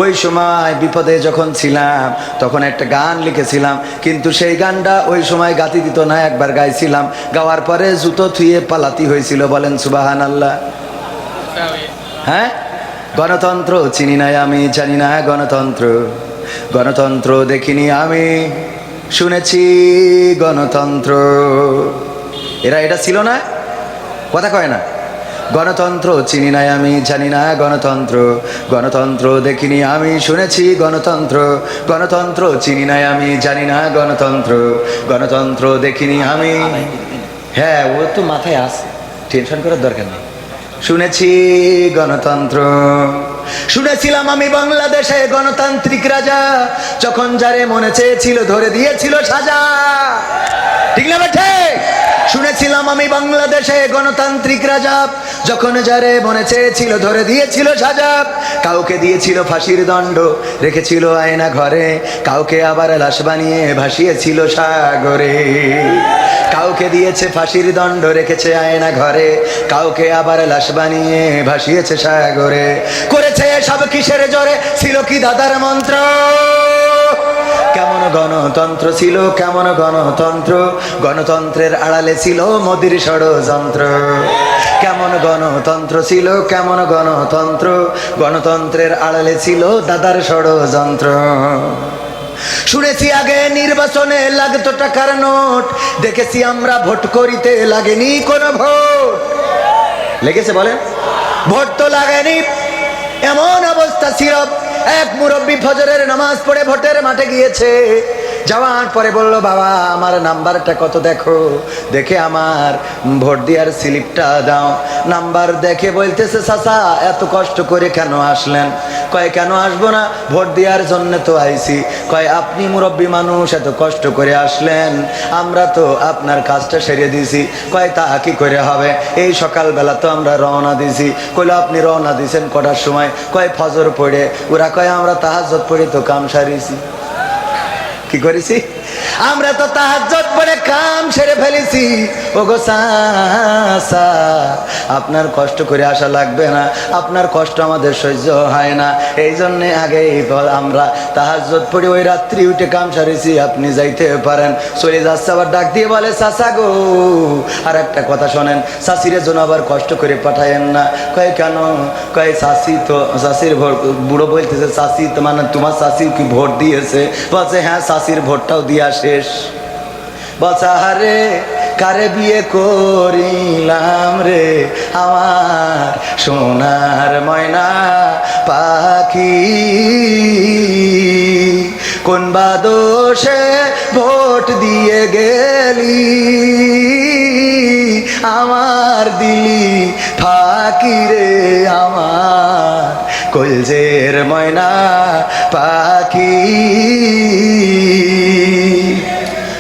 ওই সময় বিপদে যখন ছিলাম তখন একটা গান লিখেছিলাম, কিন্তু সেই গানটা ওই সময় গাতি দিত না, একবার গাইছিলাম, গাওয়ার পরে জুতো থুয়ে পালাতি হয়েছিল। বলেন সুবহানাল্লাহ। হ্যাঁ, গণতন্ত্র চিনি না আমি, জানি না গণতন্ত্র, গণতন্ত্র দেখিনি আমি, শুনেছি গণতন্ত্র। এরা এটা ছিল না, কথা কয় না। গণতন্ত্র চিনি না আমি, জানি না গণতন্ত্র, গণতন্ত্র দেখিনি আমি, শুনেছি গণতন্ত্র, গণতন্ত্র চিনি না আমি, জানি না গণতন্ত্র, গণতন্ত্র দেখিনি আমি। হ্যাঁ, ও তো মাথায় আছে, টেনশন করার দরকার নেই। শুনেছি গণতন্ত্র, শুনেছিলাম আমি বাংলাদেশে গণতান্ত্রিক রাজা, যখন যারে মনে চেয়েছিল ধরে দিয়েছিল সাজা। ঠিক না বেঠে? শুনেছিলাম আমি বাংলাদেশে গণতান্ত্রিক রাজা, যখন যারে মনে চেয়েছিল ধরে দিয়েছিল সাজা। কাউকে দিয়েছিল ফাঁসির দণ্ড, রেখেছিল আয়না ঘরে, কাউকে আবার লাশ বানিয়ে ভাসিয়েছিল সাগরে। কাউকে দিয়েছে ফাঁসির দণ্ড, রেখেছে আয়না ঘরে, কাউকে আবার লাশ বানিয়ে ভাসিয়েছে সাগরে। করেছে সব কিসের জোরে, ছিল কি দাদার মন্ত্র? কেমন গণতন্ত্র ছিল, কেমন গণতন্ত্র, গণতন্ত্রের আড়ালে ছিল মোদির ষড়যন্ত্র। কেমন গণতন্ত্র ছিল, কেমন গণতন্ত্র, গণতন্ত্রের আড়ালে ছিল দাদার ষড়যন্ত্র। শুনেছি আগে নির্বাচনে লাগতো টাকার নোট, দেখেছি আমরা ভোট করিতে লাগেনি কোনো ভোট। লেগেছে বলেন? ভোট তো লাগেনি, এমন অবস্থা ছিল। এক মুরব্বী ফজরের নামাজ পড়ে ভোটের মাঠে গিয়েছে, যাওয়ার পরে বলল, বাবা আমার নাম্বারটা কত দেখো, দেখে আমার ভোট দেওয়ার স্লিপটা দাও। নাম্বার দেখে বলতেছে, চাচা এত কষ্ট করে কেন আসলেন? কয় কেন আসবো না, ভোট দেওয়ার জন্য তো আইছি। কয় আপনি মুরব্বী মানুষ, এত কষ্ট করে আসলেন, আমরা তো আপনার কাজটা সেরে দিয়েছি। কয় তা কি করে হবে, এই সকালবেলা তো আমরা রওনা দিয়েছি। কইলো আপনি রওনা দিয়েছেন কটার সময়? কয় ফজর পড়ে। ওরা কয় আমরা তাহাজ্জুদ পড়ে তো কাম সারিছি। কি করেছি? আমরা তো তাহাজ্জুদ পড়ে কাম সেরে ফেলেছি। ওগো চাচা আপনার কষ্ট করে আসা লাগবে না, আপনার কষ্ট আমাদের সহ্য হয় না, এই জন্যে আগেই আমরা তাহাজ্জুদ পড়ে ওই রাত্রি উঠে কাম সারিছি, আপনি যাইতে পারেন। চলে যাচ্ছে, আবার ডাক দিয়ে বলে, চাচা গো আর একটা কথা শোনেন, চাষির জন্য আবার কষ্ট করে পাঠায়েন না। কয় কেন? কয় চাষি তো, চাষির বুড়ো বলতেছে, চাষি তো মানে তোমার চাষি কি ভোট দিয়েছে? বলছে হ্যাঁ, চাষির ভোটটাও দিয়া শেষ। বলছে আরে কারে বিয়ে করিলাম রে আমার সোনার ময়না পাখি, কোন বা দোষে ভোট দিয়ে গেলি আমার দিলি ফাঁকি রে আমার কলজের ময়না পাখি।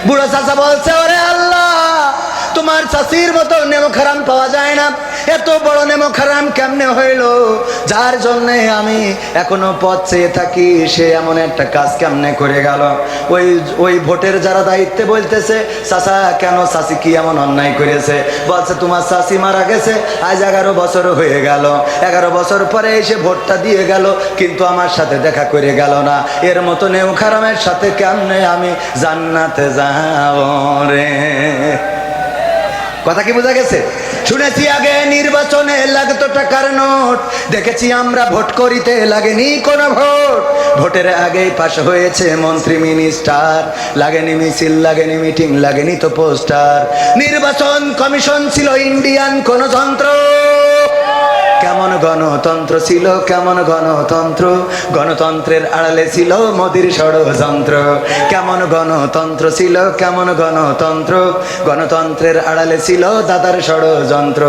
বুড়ো চাচা বলছে, ওরে আল্লাহ তোমার চাষির মতো নেমো খারাম পাওয়া যায় না, এত বড় নেমো খারাম কেমনে হইল, যার জন্যে আমি এখনো পথ চেয়ে থাকি, সে এমন একটা কাজ কেমনে করে গেল। ওই ভোটের যারা দায়িত্বে বলতেছে, চাচা কেন, চাচি কি এমন অন্যায় করেছে? বলছে তোমার চাচি মারা গেছে আজ 11 বছর হয়ে গেল, 11 বছর পরে এসে ভোটটা দিয়ে গেল, কিন্তু আমার সাথে দেখা করে গেল না। এর মতো নেউ খারামের সাথে কেমনে আমি জান্নাতে যাব রে? কথা কি বোঝা গেছে? শুনেছি আগে নির্বাচনে লাগতো টাকার নোট, দেখেছি আমরা ভোট করিতে লাগেনি কোনো ভোট। ভোটের আগেই পাশ হয়েছে মন্ত্রী মিনিস্টার, লাগেনি মিছিল, লাগেনি মিটিং, লাগেনি তো পোস্টার। নির্বাচন কমিশন ছিল ইন্ডিয়ান কোন যন্ত্র। কেমন গণতন্ত্র ছিল, কেমন গণতন্ত্র, গণতন্ত্রের আড়ালে ছিল মোদির ষড়যন্ত্র। কেমন গণতন্ত্র ছিল, কেমন গণতন্ত্র, গণতন্ত্রের আড়ালে ছিল দাদার ষড়যন্ত্র।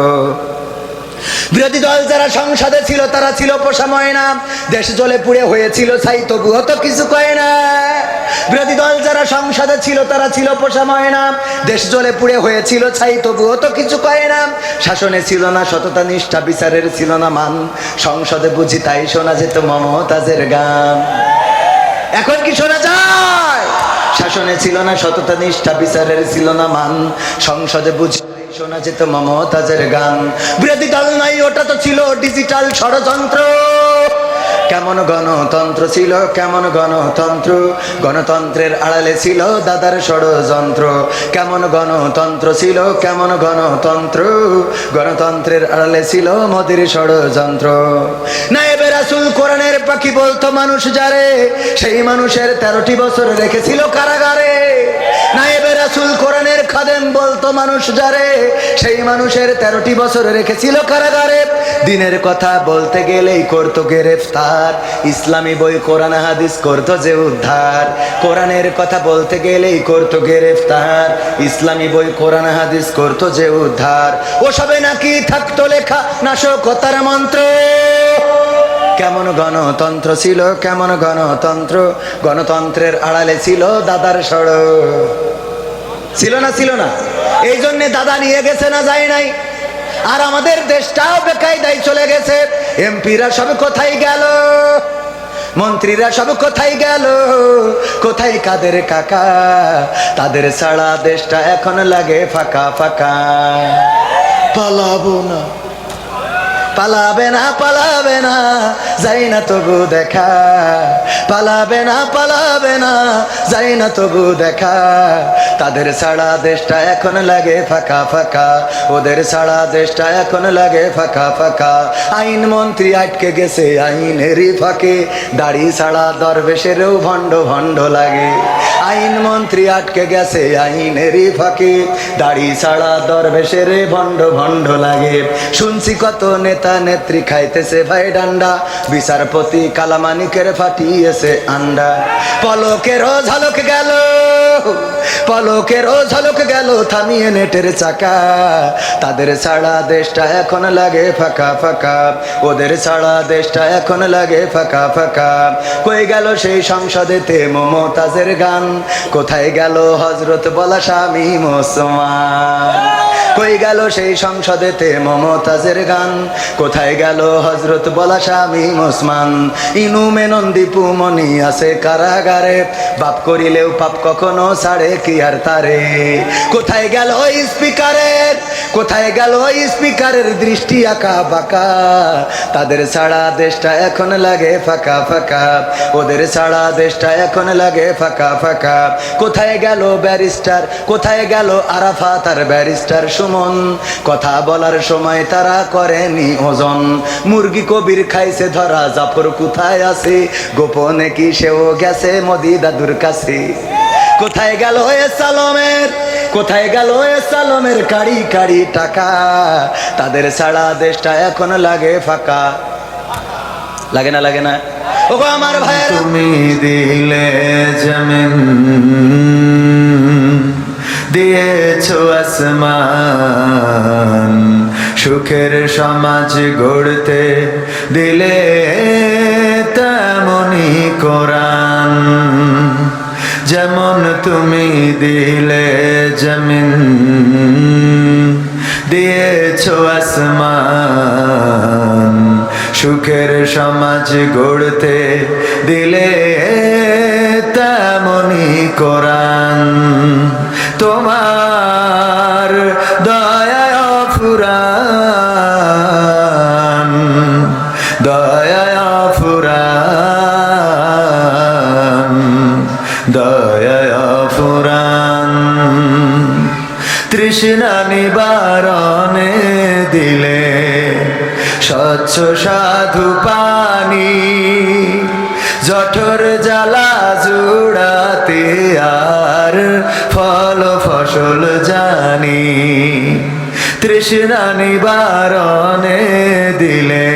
বিরোধী দল যারা সংসদে ছিল তারা ছিল পোষা ময়না, দেশ জ্বলে পুড়ে হয়েছিল ছাই, তবুও তো কিছু কয় না। বিরোধী দল যারা সংসদে ছিল তারা ছিল পোষা ময়না, দেশ জ্বলে পুড়ে হয়েছিল ছাই, তবুও তো কিছু কয় না। শাসনে ছিল না সততা নিষ্ঠা, বিচারের ছিল না মান, সংসদে বুঝি তাই শোনা যেত মমতাজের গান। এখন কি শোনা যায়? শাসনে ছিল না সততা নিষ্ঠা, বিচারের ছিল না মান, সংসদে বুঝি শোনা যেত মমতাজের গান। বিরোধী দল নাই, ওটা তো ছিল ডিজিটাল ষড়যন্ত্র। কেমন গণতন্ত্র ছিল, কেমন গণতন্ত্র, গণতন্ত্রের আড়ালে ছিল দাদার ষড়যন্ত্র। কেমন গণতন্ত্র ছিল, কেমন গণতন্ত্র, গণতন্ত্রের আড়ালে ছিল মোদির ষড়যন্ত্র। নায়েবে রাসূল কোরআনের পাখি বলতো মানুষ যারে, সেই মানুষের 13টি বছর রেখেছিল কারাগারে। নায়েবে রাসূল কোরআনের খাদেম বলতো মানুষ যারে, সেই মানুষের 13টি বছর রেখেছিল কারাগারে। দিনের কথা বলতে গেলেই করতো গ্রেফতার, ইসলামী বই কোরআন হাদিস করতো যে উদ্ধার। কোরআনের কথা বলতে গেলেই করতো গ্রেফতার, ইসলামী বই কোরআন হাদিস করতো যে উদ্ধার। ওসবে নাকি থাকতো লেখা নাশকতার মন্ত্র। কেমন গণতন্ত্র ছিল, কেমন গণতন্ত্র, গণতন্ত্রের আড়ালে ছিল দাদার ষড়। ছিল না, ছিল না? এই জন্যে দাদা নিয়ে গেছে না যায় নাই? আর আমাদের দেশটাও বেকায়দায় চলে গেছে। এমপিরা সব কোথায় গেল, মন্ত্রীরা সব কোথায় গেল, কোথায় কাদের কাকা? তাদের ছাড়া দেশটা এখন লাগে ফাঁকা ফাঁকা। পালাবো না, পালাবে না, পালাবে না, যাই না তবু দেখা। পালাবে না, পালাবে না, যাই না তবু দেখা। তাদের ছাড়া দেশটা এখন লাগে ফাঁকা ফাঁকা, ওদের ছাড়া দেশটা এখন লাগে ফাঁকা ফাঁকা। আইন মন্ত্রী আটকে গেছে আইনেরই ফাঁকে, দাড়ি ছাড়া দরবেশেরও ভণ্ড ভণ্ড লাগে। আইন মন্ত্রী আটকে গেছে আইনেরই ফাঁকে, দাড়ি ছাড়া দরবেশের ভণ্ড ভণ্ড লাগে। শুনছি কত নেতা নেত্রী খাইতেছে ভাই ডান্ডা, বিচারপতি কালামানিকের ফাটিয়েছে আন্ডা। পলকেরও ঝলক গেল, পলকেরও ঝলক গেল থামিয়ে নেটের চাকা। তাদের ছাড়া দেশটা এখন লাগে ফাঁকা ফাঁকা, ওদের ছাড়া দেশটা এখন লাগে ফাঁকা ফাঁকা। কই গেল সেই সংসদেতে মমতাজের গান, কোথায় গেল হযরত বলা শামীম ওসমান? কই গেল সেই সংসদেতে মমতাজের গান, কোথায় গেল হযরত বলা শামীম ওসমান? ইনু মেনন দীপু মনি আছে কারাগারে, বাপ করিলেও পাপ কখনো ছাড়ে কি আর তারে? কোথায় গেল ওই স্পিকারের, কোথায় গেল ওই স্পিকারের দৃষ্টি আঁকা বাঁকা? তাদের ছাড়া দেশটা এখন লাগে ফাঁকা ফাঁকা, ওদের ছাড়া দেশটা এখন লাগে ফাঁকা ফাঁকা। কোথায় গেল ব্যারিস্টার, কোথায় গেল আরাফাত আর ব্যারিস্টার সুমন? কথা বলার সময় তারা করেনি ওজন। মুরগি কবির খাইছে ধরা, জাফর কোথায় আছে? গোপনে কি সেও গেছে মোদি দাদুর কাছে? কোথায় গেল এ সালমের, কোথায় গেল এ সালমের কাড়ি কাড়ি টাকা? তাদের ছাড়া দেশটা এখন লাগে ফাঁকা। লাগে না, লাগে না? ওগো আমার ভাইয়েরা, তুমি দিলে জমিন, দিয়েছো আসমান, সুখের সমাজ গড়তে দিলে তেমনি কোরআন। যেমন তুমি দিলে জমিন, দিয়েছো আসমান, সুখের সমাজ গড়তে দিলে তেমনি কোরআন। তোমার দয়ায় ফুরান, দয়ায় ফুরান, দয়ায় ফুরান। তৃষ্ণা নিবারণে দিলে স্বচ্ছ সাধু পানি, জঠর জ্বালা জুড়াতে আর ফল ফসল জানি। তৃষ্ণা নিবারণে দিলে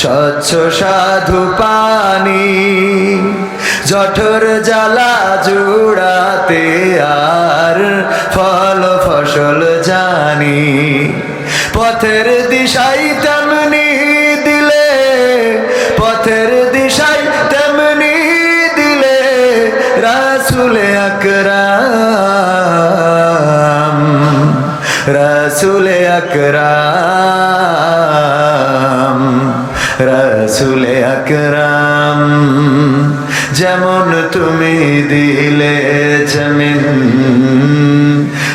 স্বচ্ছ সাধু পানি, জঠর জ্বালা জুড়াতে আর ফল ফসল জানি। পথের দিশাই তেমনি দিলে, পথের দিশাই তেমনি দিলে রাসূলে আকরাম, রাসূলে আকরাম, রাসূলে আকরাম। যেমন তুমি দিলে জমিন,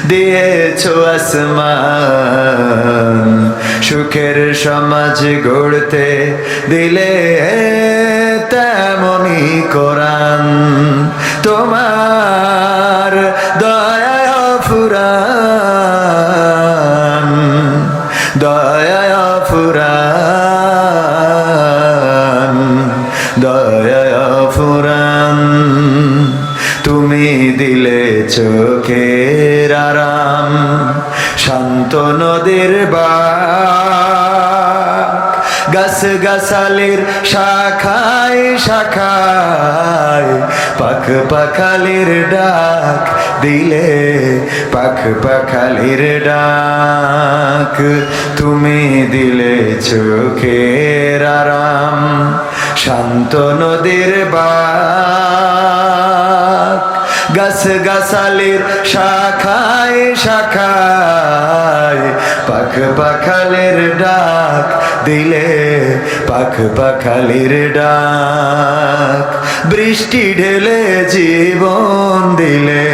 দিয়েছো আসমান, সুখের সমাজ গড়তে দিলে তেমনি কোরআন তোমার দয়ায় ফুরান দয়ায় ফুরান দয়ায় ফুরান তুমি দিলে চোখের আরাম শান্ত নদীর বাঁক গাছ গাছালির শাখায় শাখায় পাখ পাখালির ডাক দিলে পাখ পাখালির ডাক তুমি দিলে চোখের আরাম শান্ত নদীর বাঁক গাছ গাছালির শাখায় শাখায় পাখ পাখালির ডাক দিলে পাখ পাখালির ডাক বৃষ্টি ঢেলে জীবন দিলে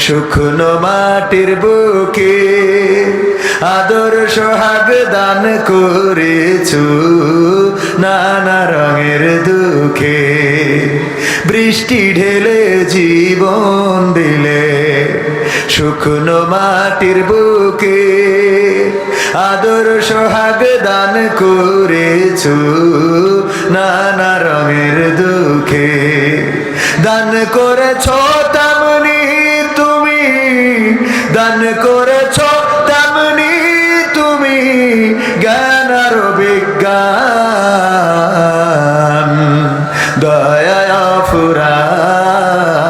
শুকনো মাটির বুকে আদর সোহাগ দান করেছু নানা রঙের দুঃখে বৃষ্টি ঢেলে জীবন দিলে শুকনো মাটির বুকে আদর সোহাগ দান করেছু নানা রঙের দুঃখে দান করেছ তেমনি তুমি দান করেছ তেমনি তুমি জ্ঞান আর বিজ্ঞান দয়ায় ফুরান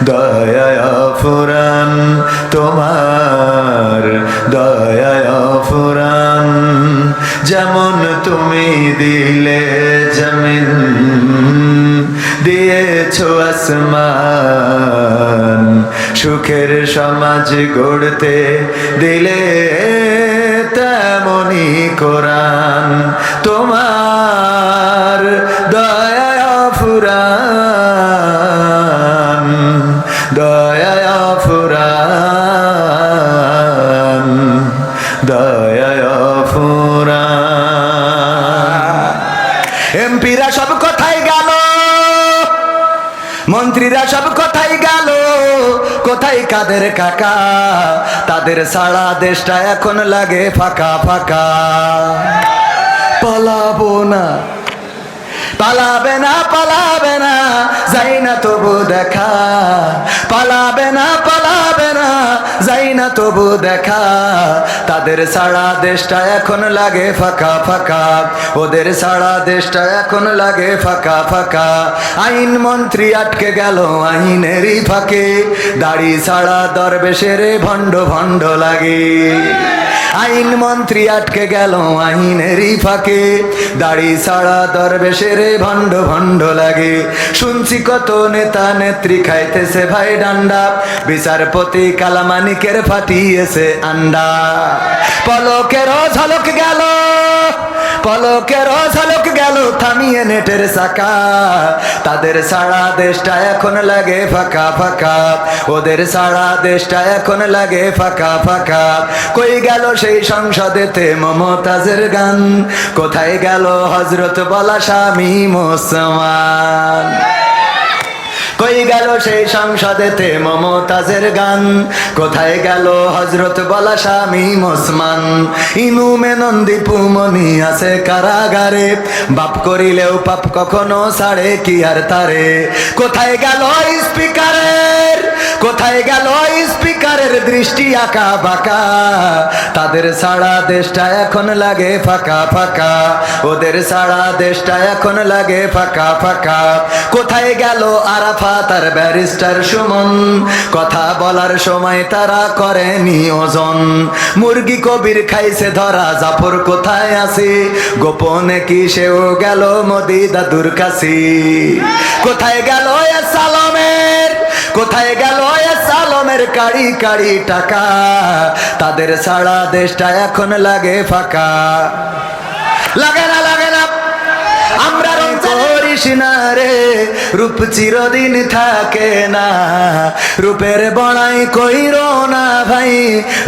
দয়ায় ফুরান তোমার দয়ায় ফুরান যেমন তুমি দিলে জমিন দিয়েছো আসমান সুখের সমাজ গড়তে দিলে তেমনি কোরআন তোমার দয়ায় ফুরান দয়ায় ফুরান দয়ায় ফুরান এমপিরা সব কোথায় গেল মন্ত্রীরা সব কোথায় গেল কোথায় কাদের কাকা তাদের সারা দেশটা এখন লাগে ফাঁকা ফাঁকা পালাবো না পালাবে না পালাবে না যাই না তবু দেখা পালাবে না পালাবে না যাই না তবু দেখা তাদের সারা দেশটা এখন লাগে ফাঁকা ফাঁকা ওদের সারা দেশটা এখন লাগে ফাঁকা ফাঁকা আইন মন্ত্রী আটকে গেল আইনেরই ফাঁকে দাড়ি ছাড়া দরবেশের ভণ্ড ভণ্ড লাগে আইন মন্ত্রী আটকে গেল আইনেরই ফাঁকে দাড়ি ছাড়া দরবেশের ভণ্ড ভণ্ড লাগে শুনছি কত নেতা নেত্রী খাইতেছে ভাই ডান্ডা বিচারপতি কালামানিকের ফাটিয়েছে আন্ডা পলকের ঝলক গেল পলকের ঝলক গেল থামিয়ে নেটের চাকা তাদের সারা দেশটা এখন লাগে ফাঁকা ফাঁকা ওদের সারা দেশটা এখন লাগে ফাঁকা ফাঁকা কই গেল সেই সংসদেতে মমতাজের গান কোথায় গেল হযরত বলা স্বামী মুসলমান কই গেল সেই সংসদেতে মমতাজের গান কোথায় গেল হযরত বলা স্বামী মুসলমান ইনুমে নন্দীপু মনি আছে কারাগারে বাপ করিলেও পাপ কখনো ছাড়ে কি আর তারে কোথায় গেল স্পিকারের কোথায় গেল স্পিকারের দৃষ্টি আঁকা বাঁকা তাদের সারা দেশটা এখন লাগে ফাঁকা ফাঁকা ওদের সারা দেশটা এখন লাগে ফাঁকা ফাঁকা কোথায় গেল আরাফাত আর ব্যারিস্টার সুমন কথা বলার সময় তারা করেনি ওজন মুরগি কবির খাইছে ধরা জাফর কোথায় আছে গোপনে কি সেও গেল মোদি দাদুর কাছে কোথায় গেল সালামের কোথায় গেল সালামের কাড়ি কাড়ি টাকা তাদের সারা দেশটা এখন লাগে ফাঁকা লাগে না আমরা রং করি না রে, রূপ চিরদিন থাকে না। রূপের বড়াই কইরো না ভাই,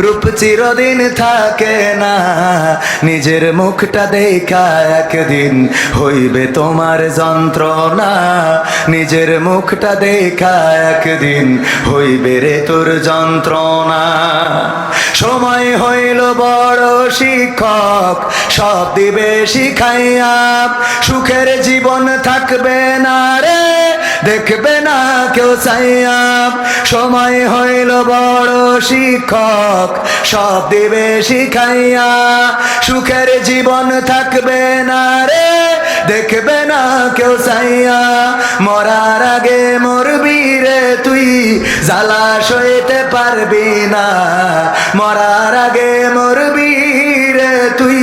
রূপ চিরদিন থাকে না। নিজের মুখটা দেখা একদিন হইবে তোমার যন্ত্রণা, নিজের মুখটা দেখা একদিন হইবে রে তোর যন্ত্রণা। সময় হইল বড় শিক্ষক, সব দিবে শিখাইয়া। সুখের জীবন থাকবে না রে, দেখবে না কেউ চাইয়া। সময় হইল বড় শিক্ষক, সব দিবে শিখাইয়া। সুখের জীবন থাকবে না রে, দেখবে না কেউ চাইয়া। মরার আগে মরবি রে তুই, জ্বালা সইতে পারবি না। মরার আগে মরবি রে তুই,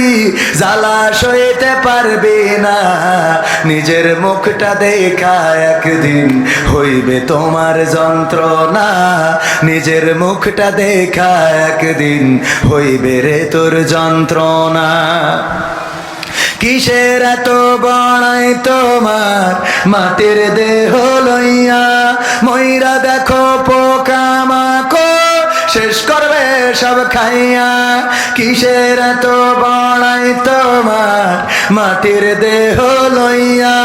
জ্বালা সইতে পারবি না। নিজের মুখটা দেখা একদিন হইবে তোমার যন্ত্রণা, নিজের মুখটা দেখা একদিন হইবে রে তোর যন্ত্রণা। কিসের এত বড়াই তোমার মাটির দেহ লইয়া, ময়রা দেখো পোকামাকড় শেষ করবে সব খাইয়া। কিসের এত বড়াই তোমার মাটির দেহ লইয়া,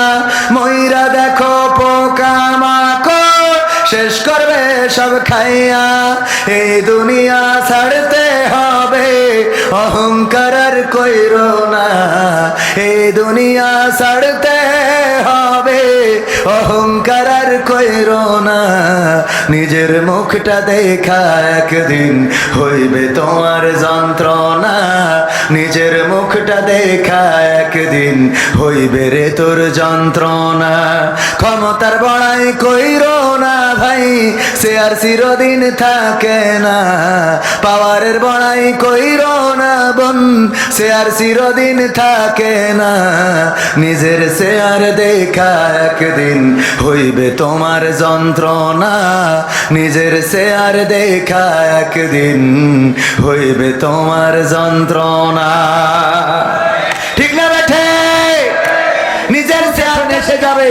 ময়রা দেখো পোকামাকড় শেষ করবে সব খাইয়া। এই দুনিয়া ছাড়তে হবে, অহংকার আর কইরো না। এই দুনিয়া ছাড়তে হবে, অহংকার আর কইরো না। নিজের মুখটা দেখা একদিন হইবে তোমার যন্ত্রণা, নিজের মুখটা দেখা একদিন হইবে রে তোর যন্ত্রণা। ক্ষমতার বড়াই কইরো না ভাই, সে আর চিরদিন থাকে না। পাওয়ারের বড়াই কইরো না বোন, সে আর চিরদিন থাকে না। নিজের সে আর দেখা একদিন হইবে তোমার যন্ত্রণা, নিজের সে আর দেখা একদিন হইবে তোমার যন্ত্রণা। ঠিক না বেঠে? নিজের সে আর এসে যাবে,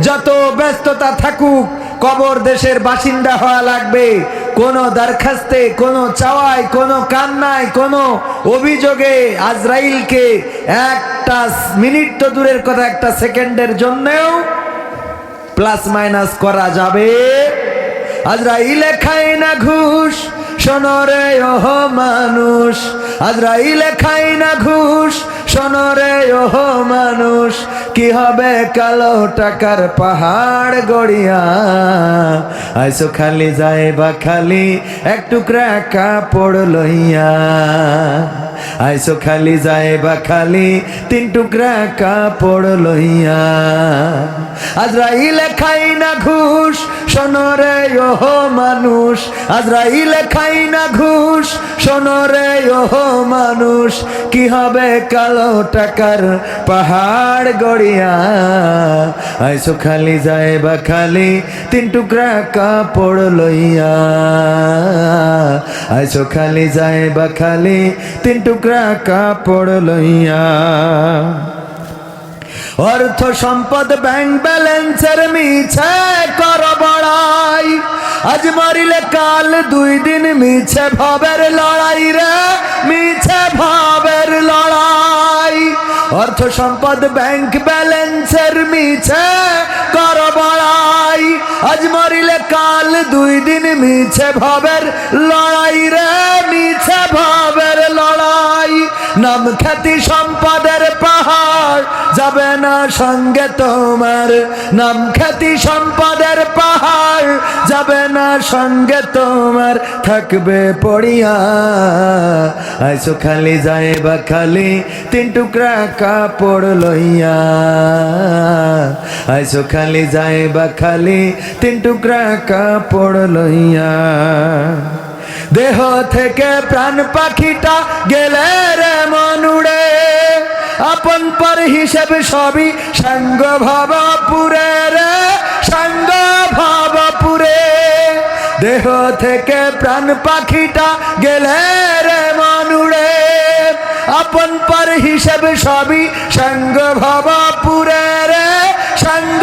যত ব্যস্ততা থাকুক কবর দেশের বাসিন্দা হওয়া লাগবে। কোনো দরখাস্তে, কোনো চাওয়ায়, কোনো কান্নায়, কোনো অভিযোগে আজরাইলকে একটা মিনিট তো দূরের কথা, একটা সেকেন্ডের জন্যও প্লাস মাইনাস করা যাবে। আজরাইলে খায় না ঘুষ, শোনো রে ওহ মানুষ। আজরাইলে খায় না ঘুষ, শোনো রে ওহ মানুষ। কি হবে কালো টাকার পাহাড় গড়িয়া, আইসো খালি যায় বা খালি এক টুকরা কাপড় লইয়া। আইসো খালি যায় বা খালি তিন টুকরা কাপড় লইয়া। আজরাইলে খাই না ঘুষ, শোনো রে ওহ মানুষ। আজরাইলে খাই না ঘুষ, শোনো রে ওহ মানুষ। কি হবে কালো টাকার পাহাড় গড়িয়া, আইসো খালি যায় বা খালি তিন টুকরা কাপড় লইয়া। আইসো খালি যায় বা খালি তিন টুকরা কাপড় লইয়া। অর্থ সম্পদ ব্যাংক ব্যালেন্সের মিছে কর বড়াই, আজ মরিলে কাল দুই দিন মিছে ভাবের লড়াই রে, মিছে ভাবের লড়াই। অর্থ সম্পদ ব্যাংক ব্যালেন্সের মিছে কর বড়াই, আজ মরিলে কাল দুই দিন মিছে ভাবের লড়াই রে, মিছে ভাবের লড়াই। নাম খ্যাতি সম্পদের পাহাড় যাবে না সঙ্গে তোমার, নাম খ্যাতি সম্পদের পাহাড় যাবে না সঙ্গে তোমার, থাকবে পড়িয়া। আইসো খালি যায় বা খালি তিন টুকরা কাপড় লইয়া। আইসো খালি যায় বা খালি তিন টুকরা কাপড় লইয়া। দেহ থেকে প্রাণ পাখিটা গেলে রে মনুড়ে, আপন পর হিসেব সবই সঙ্গ ভাবপুরে রে, সঙ্গ ভাবপুরে। দেহ থেকে প্রাণ পাখিটা গেলে রে মনুড়ে, আপন পর হিসেব সবই সঙ্গ ভাবপুরে রে, সঙ্গ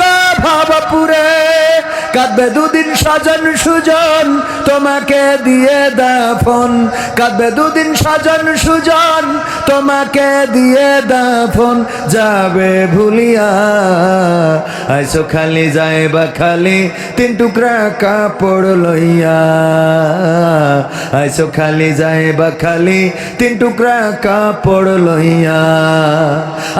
কাঁদবে দুদিন স্বজন সুজন তোমাকে দিয়ে দাফন, কাঁদবে দুদিন স্বজন সুজন তোমাকে দিয়ে দাফন, যাবে ভুলিয়া আইসো খালি যাইবা খালি তিন টুকরা কাপড় লইয়া, আইসো খালি যাইবা খালি তিন টুকরা কাপড় লইয়া।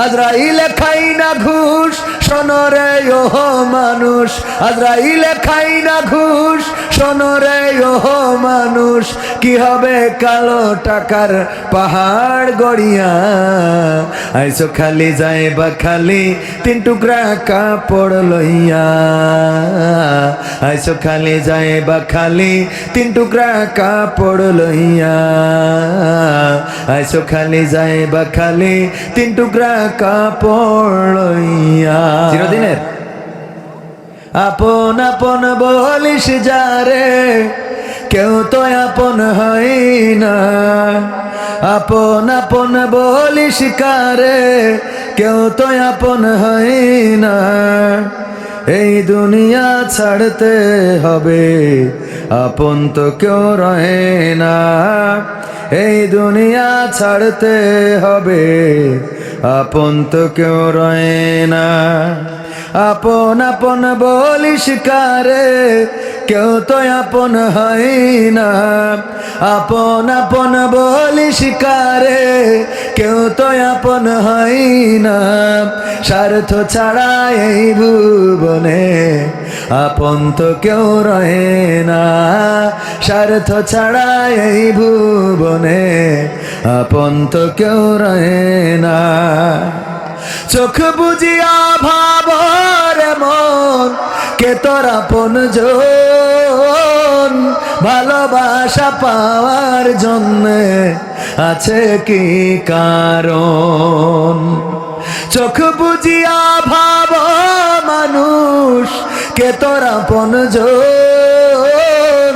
আজরাইলে খাই না ঘুষ শোনো রে ওহো মানুষ, আজরাইলে খাই না ঘুষ শোনো রে ওহো মানুষ, কি হবে কালো টাকার পাহাড় গড়িয়া, আইসো খালি যাইবা খালি তিন টুকরা কাপড় লইয়া, আইসো খালি যাইবা খালি তিন টুকরা কাপড় লইয়া, আইসো খালি যাইবা খালি তিন টুকরা কাপড় লইয়া। চিরদিনের আপন আপন বলিস যারে কেউ তো আপন হয় না, আপন আপন বলিস কারে কেউ তো আপন হয় না, এই দুনিয়া ছাড়তে হবে আপন তো কেউ রহে না, এই দুনিয়া ছাড়তে হবে আপন তো কেউ রহে না। আপন আপন বলিস কারে কেউ তো আপন হয় না, আপন আপন বলিস কারে কেউ তো আপন হয় না, স্বার্থ ছাড়া এই ভুবনে আপন তো কেউ রহে না, স্বার্থ ছাড়া এই ভুবনে আপন তো কেউ রহে না। চোখ বুঝিয়া ভাবর মন কে তোর আপন জন, ভালোবাসা পাওয়ার জন্য আছে কি কারণ, চোখ বুঝিয়া ভাব মানুষ কে তোর আপন জন,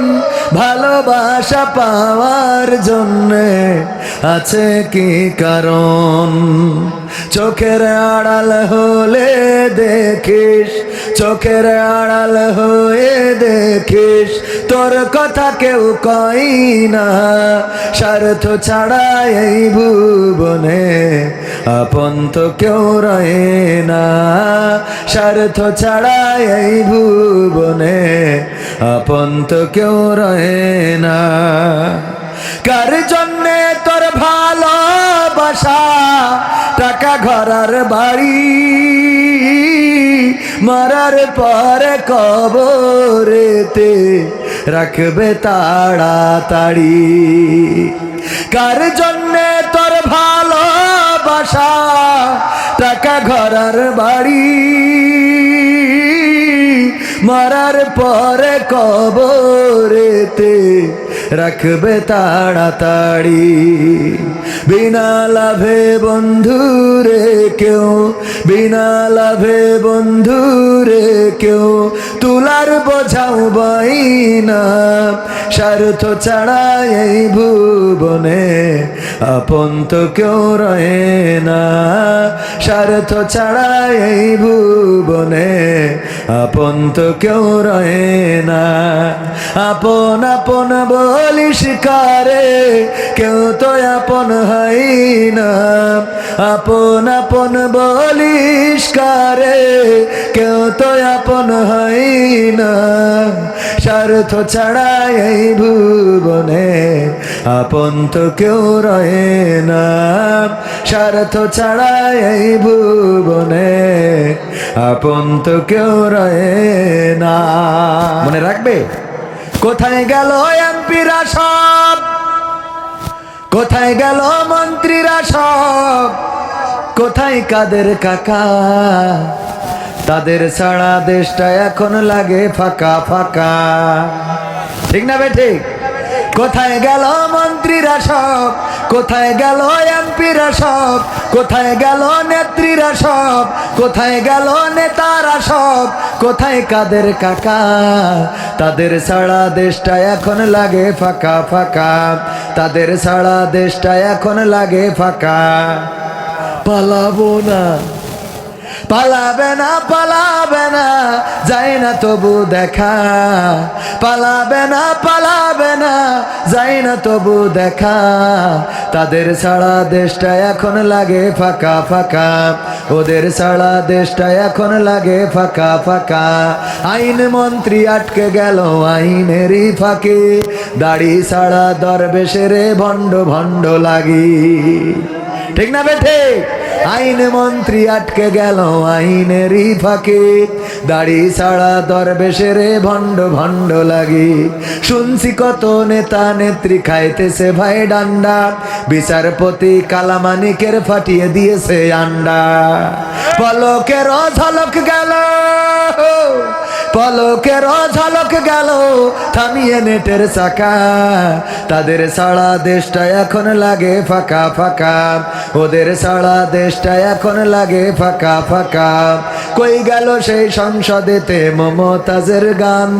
ভালোবাসা পাওয়ার জন্য আছে কি কারণ, চোখের আড়াল হলে দেখিস, চোখের আড়াল হয়ে দেখিস তোর কথা কেউ কই না, স্বার্থ ছাড়া এই ভুবনে আপন তো কেউ রহে না, স্বার্থ ছাড়া এই ভুবনে আপন তো কেউ রহে না। কার জন্যে তোর ভালোবাসা টাকা ঘরার বাড়ি, মরার পরে কবরেতে রাখবে তাড়াতাড়ি, কার জন্যে তোর ভালোবাসা টাকা ঘরার বাড়ি, মরার পরে কবরেতে রাখবে তাড়াতাড়ি, বিনা লাভে বন্ধুরে কেউ, বিনা লাভে বন্ধুরে কেউ তুলার বোঝাও বই না, স্বার্থ ছাড়া এই ভুবনে আপন তো কেউ রহে না, স্বার্থ ছাড়া এই ভুবনে আপন তো কেউ রহে না। আপন আপন বলিস কারে কেউ তো আপন হয় না, আপন আপন বলিস কারে কেউ তো আপন হয় না, স্বার্থ ছাড়া এই ভুবনে আপন তো কেউ রহে না, স্বার্থ ছাড়া এই ভুবনে আপন তো কেউ রহে না। মনে রাখবে কোথায় গেল এমপিরা সব, কোথায় গেল মন্ত্রীরা সব, কোথায় কাদের কাকা, তাদের ছাড়া দেশটা এখন লাগে ফাঁকা ফাঁকা, ঠিক না বে ঠিক? কোথায় গেল মন্ত্রীরা সব, কোথায় গেল এমপিরা সব, কোথায় গেল নেত্রীরা সব, কোথায় গেল নেতারা সব, কোথায় কাদের কাকা, তাদের ছাড়া দেশটা এখন লাগে ফাঁকা ফাঁকা, তাদের ছাড়া দেশটা এখন লাগে ফাঁকা। পালাবো না পালাবে না পালাবে না যায় না তবু দেখা, পালাবে না পালাবে না যায় না তবু দেখা, তাদের ছাড়া দেশটা এখন লাগে ফাঁকা ফাঁকা, ওদের ছাড়া দেশটা এখন লাগে ফাঁকা ফাঁকা। আইন মন্ত্রী আটকে গেল আইনেরই ফাঁকে, দাড়ি ছাড়া দরবেশের ভণ্ড ভণ্ড লাগি, ঠিক না বেঠে? আইন মন্ত্রী আটকে গেল আইনেরই ফাঁকে, দাড়ি ছাড়া দরবেশের ভণ্ড ভণ্ড লাগি। শুনছি কত নেতা নেত্রী খাইতেছে ভাই ডান্ডা, বিচারপতি কালামানিকের ফাটিয়ে দিয়েছে আন্ডা। পলকের ঝলক গেল, পলকের ঝলক গেল থামিয়ে নেটের চাকা, তাদের ছাড়া দেশটা এখন লাগে ফাঁকা ফাঁকা, ওদের ছাড়া দেশটা এখন লাগে ফাঁকা ফাঁকা। কই গেল সেই সংসদেতে মমতাজের গান,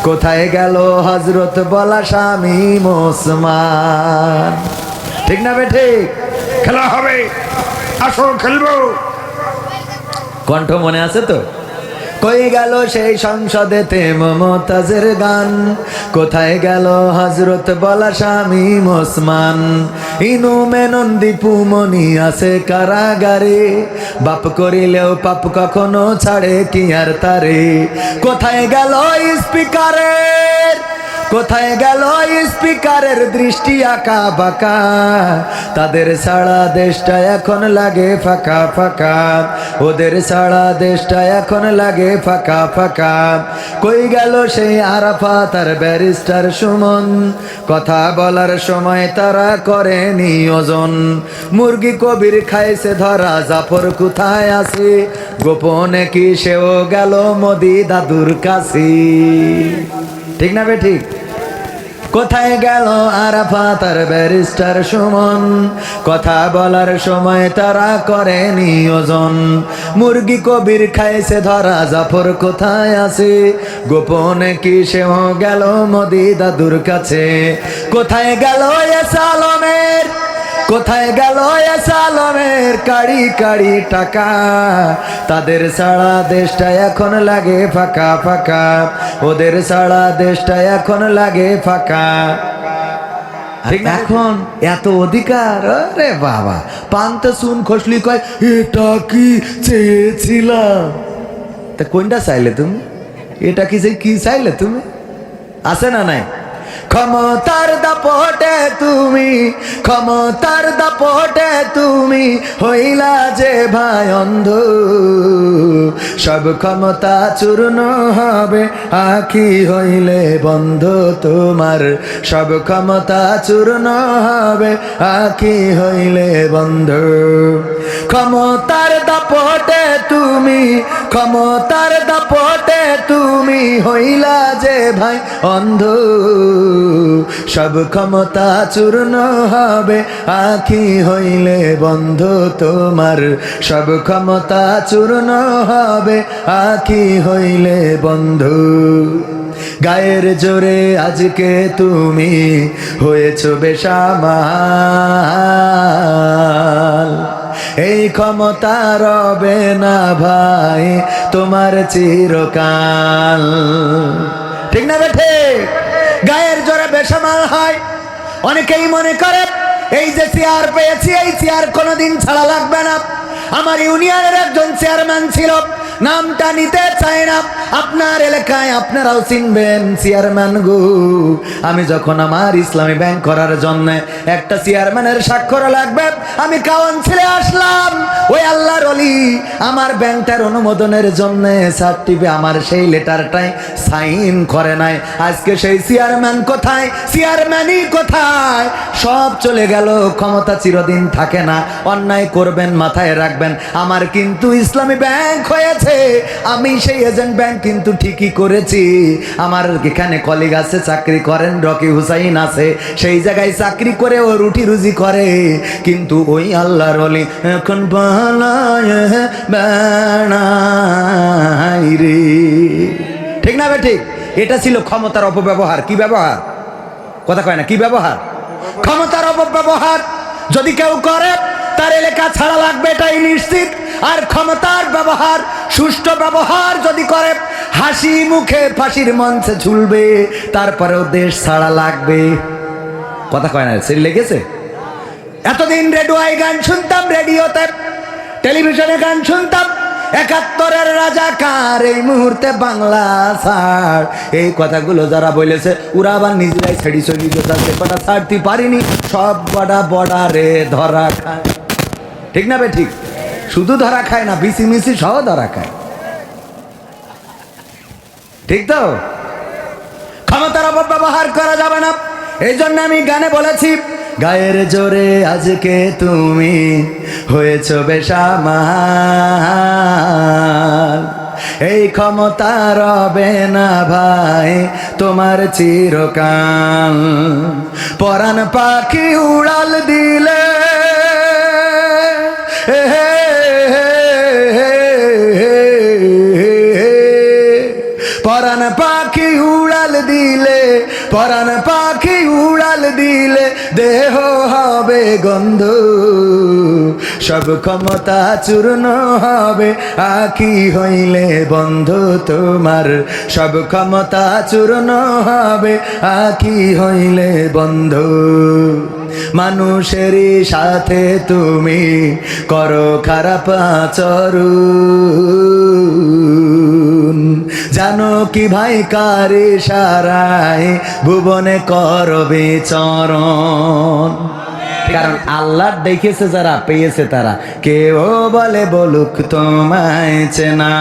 কোথায় গেল হজরত বলা স্বামী ওসমান, ঠিক না বেঠে? খেলা হবে, আসো খেলবো, কণ্ঠ মনে আছে তো? কই গেল সেই সংসদেতে মমতাজের গান, কোথায় গেল হজরত বলা স্বামী ওসমান। ইনু মেনন দীপু মনি আছে কারাগারে, বাপ করিলেও পাপ কখনো ছাড়ে কি আর তারে। কোথায় গেল স্পিকারের, কোথায় গেল স্পিকারের দৃষ্টি আঁকা বাঁকা, তাদের ছাড়া দেশটা এখন লাগে ফাঁকা ফাঁকা, ওদের ছাড়া দেশটা এখন লাগে ফাঁকা ফাঁকা। কই গেল সেই আরাফাত আর ব্যারিস্টার সুমন, কথা বলার সময় তারা করে নিয়োজন। মুরগি কবির খাইছে ধরা, জাফর কোথায় আছে গোপনে কি সেও গেল মোদি দাদুর কাছে, ঠিক না বে ঠিক? কোথায় গেল আরাফাত আর ব্যারিস্টার সুমন, কথা বলার সময় তারা করে নিয়োজন। মুরগি কবির খাইছে ধরা, জাফর কোথায় আছে গোপনে কি সেও গেল মোদি দাদুর কাছে। কোথায় গেল এসালমের, কোথায় গেল এসালমের কাড়ি কাড়ি টাকা, তাদের ছাড়া দেশটা এখন লাগে ফাঁকা ফাঁকা, ওদের ছাড়া দেশটা এখন লাগে ফাঁকা। এখন এত অধিকার, আরে বাবা পান্তে শুন খসলি কয় এটা কি চেয়েছিলাম, তা কোনটা চাইলে তুমি? এটা কি কি চাইলে তুমি? আছে না নাই? ক্ষমতার দাপটে তুমি, ক্ষমতার দাপটে তুমি হইলা যে ভাই অন্ধ, সব ক্ষমতা চূর্ণ হবে আখি হইলে বন্ধ তোমার, সব ক্ষমতা চূর্ণ হবে আখি হইলে বন্ধ। ক্ষমতার দাপটে তুমি, ক্ষমতার দাপটে তুমি হইলা যে ভাই অন্ধ, সব ক্ষমতা চূর্ণ হবে আখি হইলে বন্ধ তোমার, সব ক্ষমতা চূর্ণ হবে আখি হইলে বন্ধু। গায়ের জোরে আজকে তুমি হয়েছ বেসামাল, এই ক্ষমতা রবে না ভাই তোমার চিরকাল, ঠিক না বেঠে? গায়ের জোরে বেসামাল হয়। অনেকেই মনে করে এই যে চেয়ার পেয়েছি এই চেয়ার কোনোদিন ছাড়া লাগবে না। আমার ইউনিয়নের একজন চেয়ারম্যান ছিল, নামটা নিতে চায় না, আপনার এলাকায় আপনারাও চিনবেন চেয়ারম্যান গো। আমি যখন আমার ইসলামী ব্যাংক করার জন্য একটা চেয়ারম্যানের স্বাক্ষর লাগবে, আমি কাউন্সিলে আসলাম, ওই আল্লাহর ওলি আমার ব্যাংকটার অনুমোদনের জন্য সার্টিফিকেট আমার সেই লেটারটাই সাইন করে নাই। আজকে সেই চেয়ারম্যান কোথায়? চেয়ারম্যানই কোথায়? সব চলে গেল। ক্ষমতা চিরদিন থাকে না, অন্যায় করবেন মাথায় রাখবেন। আমার কিন্তু ইসলামী ব্যাংক হয়েছে, আমি সেই এজেন্ট ব্যাংক কিন্তু ঠিকই করেছি। আমার এখানে কলিগ আছে চাকরি করেন, রকি হুসাইন আছে, সেই জায়গায় চাকরি করে ও রুটি রুজি করে, কিন্তু ওই আল্লাহর ওলি এখন পালায় বেড়াই রে, ঠিক না বে ঠিক? এটা ছিল ক্ষমতার অপব্যবহার। কি ব্যবহার? কথা কয় না, কি ব্যবহার? ক্ষমতার অপব্যবহার যদি কেউ করে তার এলাকা ছাড়া লাগবে, এটাই নিশ্চিত। আর ক্ষমতার ব্যবহার সুষ্ঠু ব্যবহার যদি করে হাসি মুখে ফাঁসির মঞ্চে ঝুলবে, তারপরেও দেশ ছাড়া লাগবে। কথা কয় না, সেটি লেগেছে। এতদিন রেডিওয় গান শুনতাম, রেডিওতে টেলিভিশনে গান শুনতাম, ৭১-এর রাজাকার এই মুহূর্তে বাংলা ছাড়, এই কথাগুলো যারা বলেছে ওরা আবার নিজেরাই ছেড়ি চলি যাচ্ছে, কথা ছাড়তে পারিনি, সব বড়া বর্ডারে ধরা খায়। ঠিক না বে ঠিক? শুধু ধরা খায় না, বিসি মিসি সহ ধরা খায়। ঠিক তো? ক্ষমতার অপব্যবহার করা যাবে না। এই জন্য আমি গানে বলেছি, গায়ের জোরে আজকে তুমি হয়েছ বেসামাল, এই ক্ষমতা রবে না ভাই তোমার চিরকাল। পরাণ পাখি উড়াল দিলে পরাণ পাখি উড়াল দিলে, পরাণ পাখি উড়াল দিলে দেহ হবে গন্ধ, সব ক্ষমতা চূর্ণ হবে আখি হইলে বন্ধ তোমার, সব ক্ষমতা চূর্ণ হবে আখি হইলে বন্ধ। মানুষেরই সাথে তুমি করো খারাপ আচরণ, জানো কি ভাই কার ইশারায় ভুবনে করবে চরণ। কারণ আল্লাহ দেখেছে যারা, পেয়েছে তারা। কেউ বলে বলুক তোমায় চেনা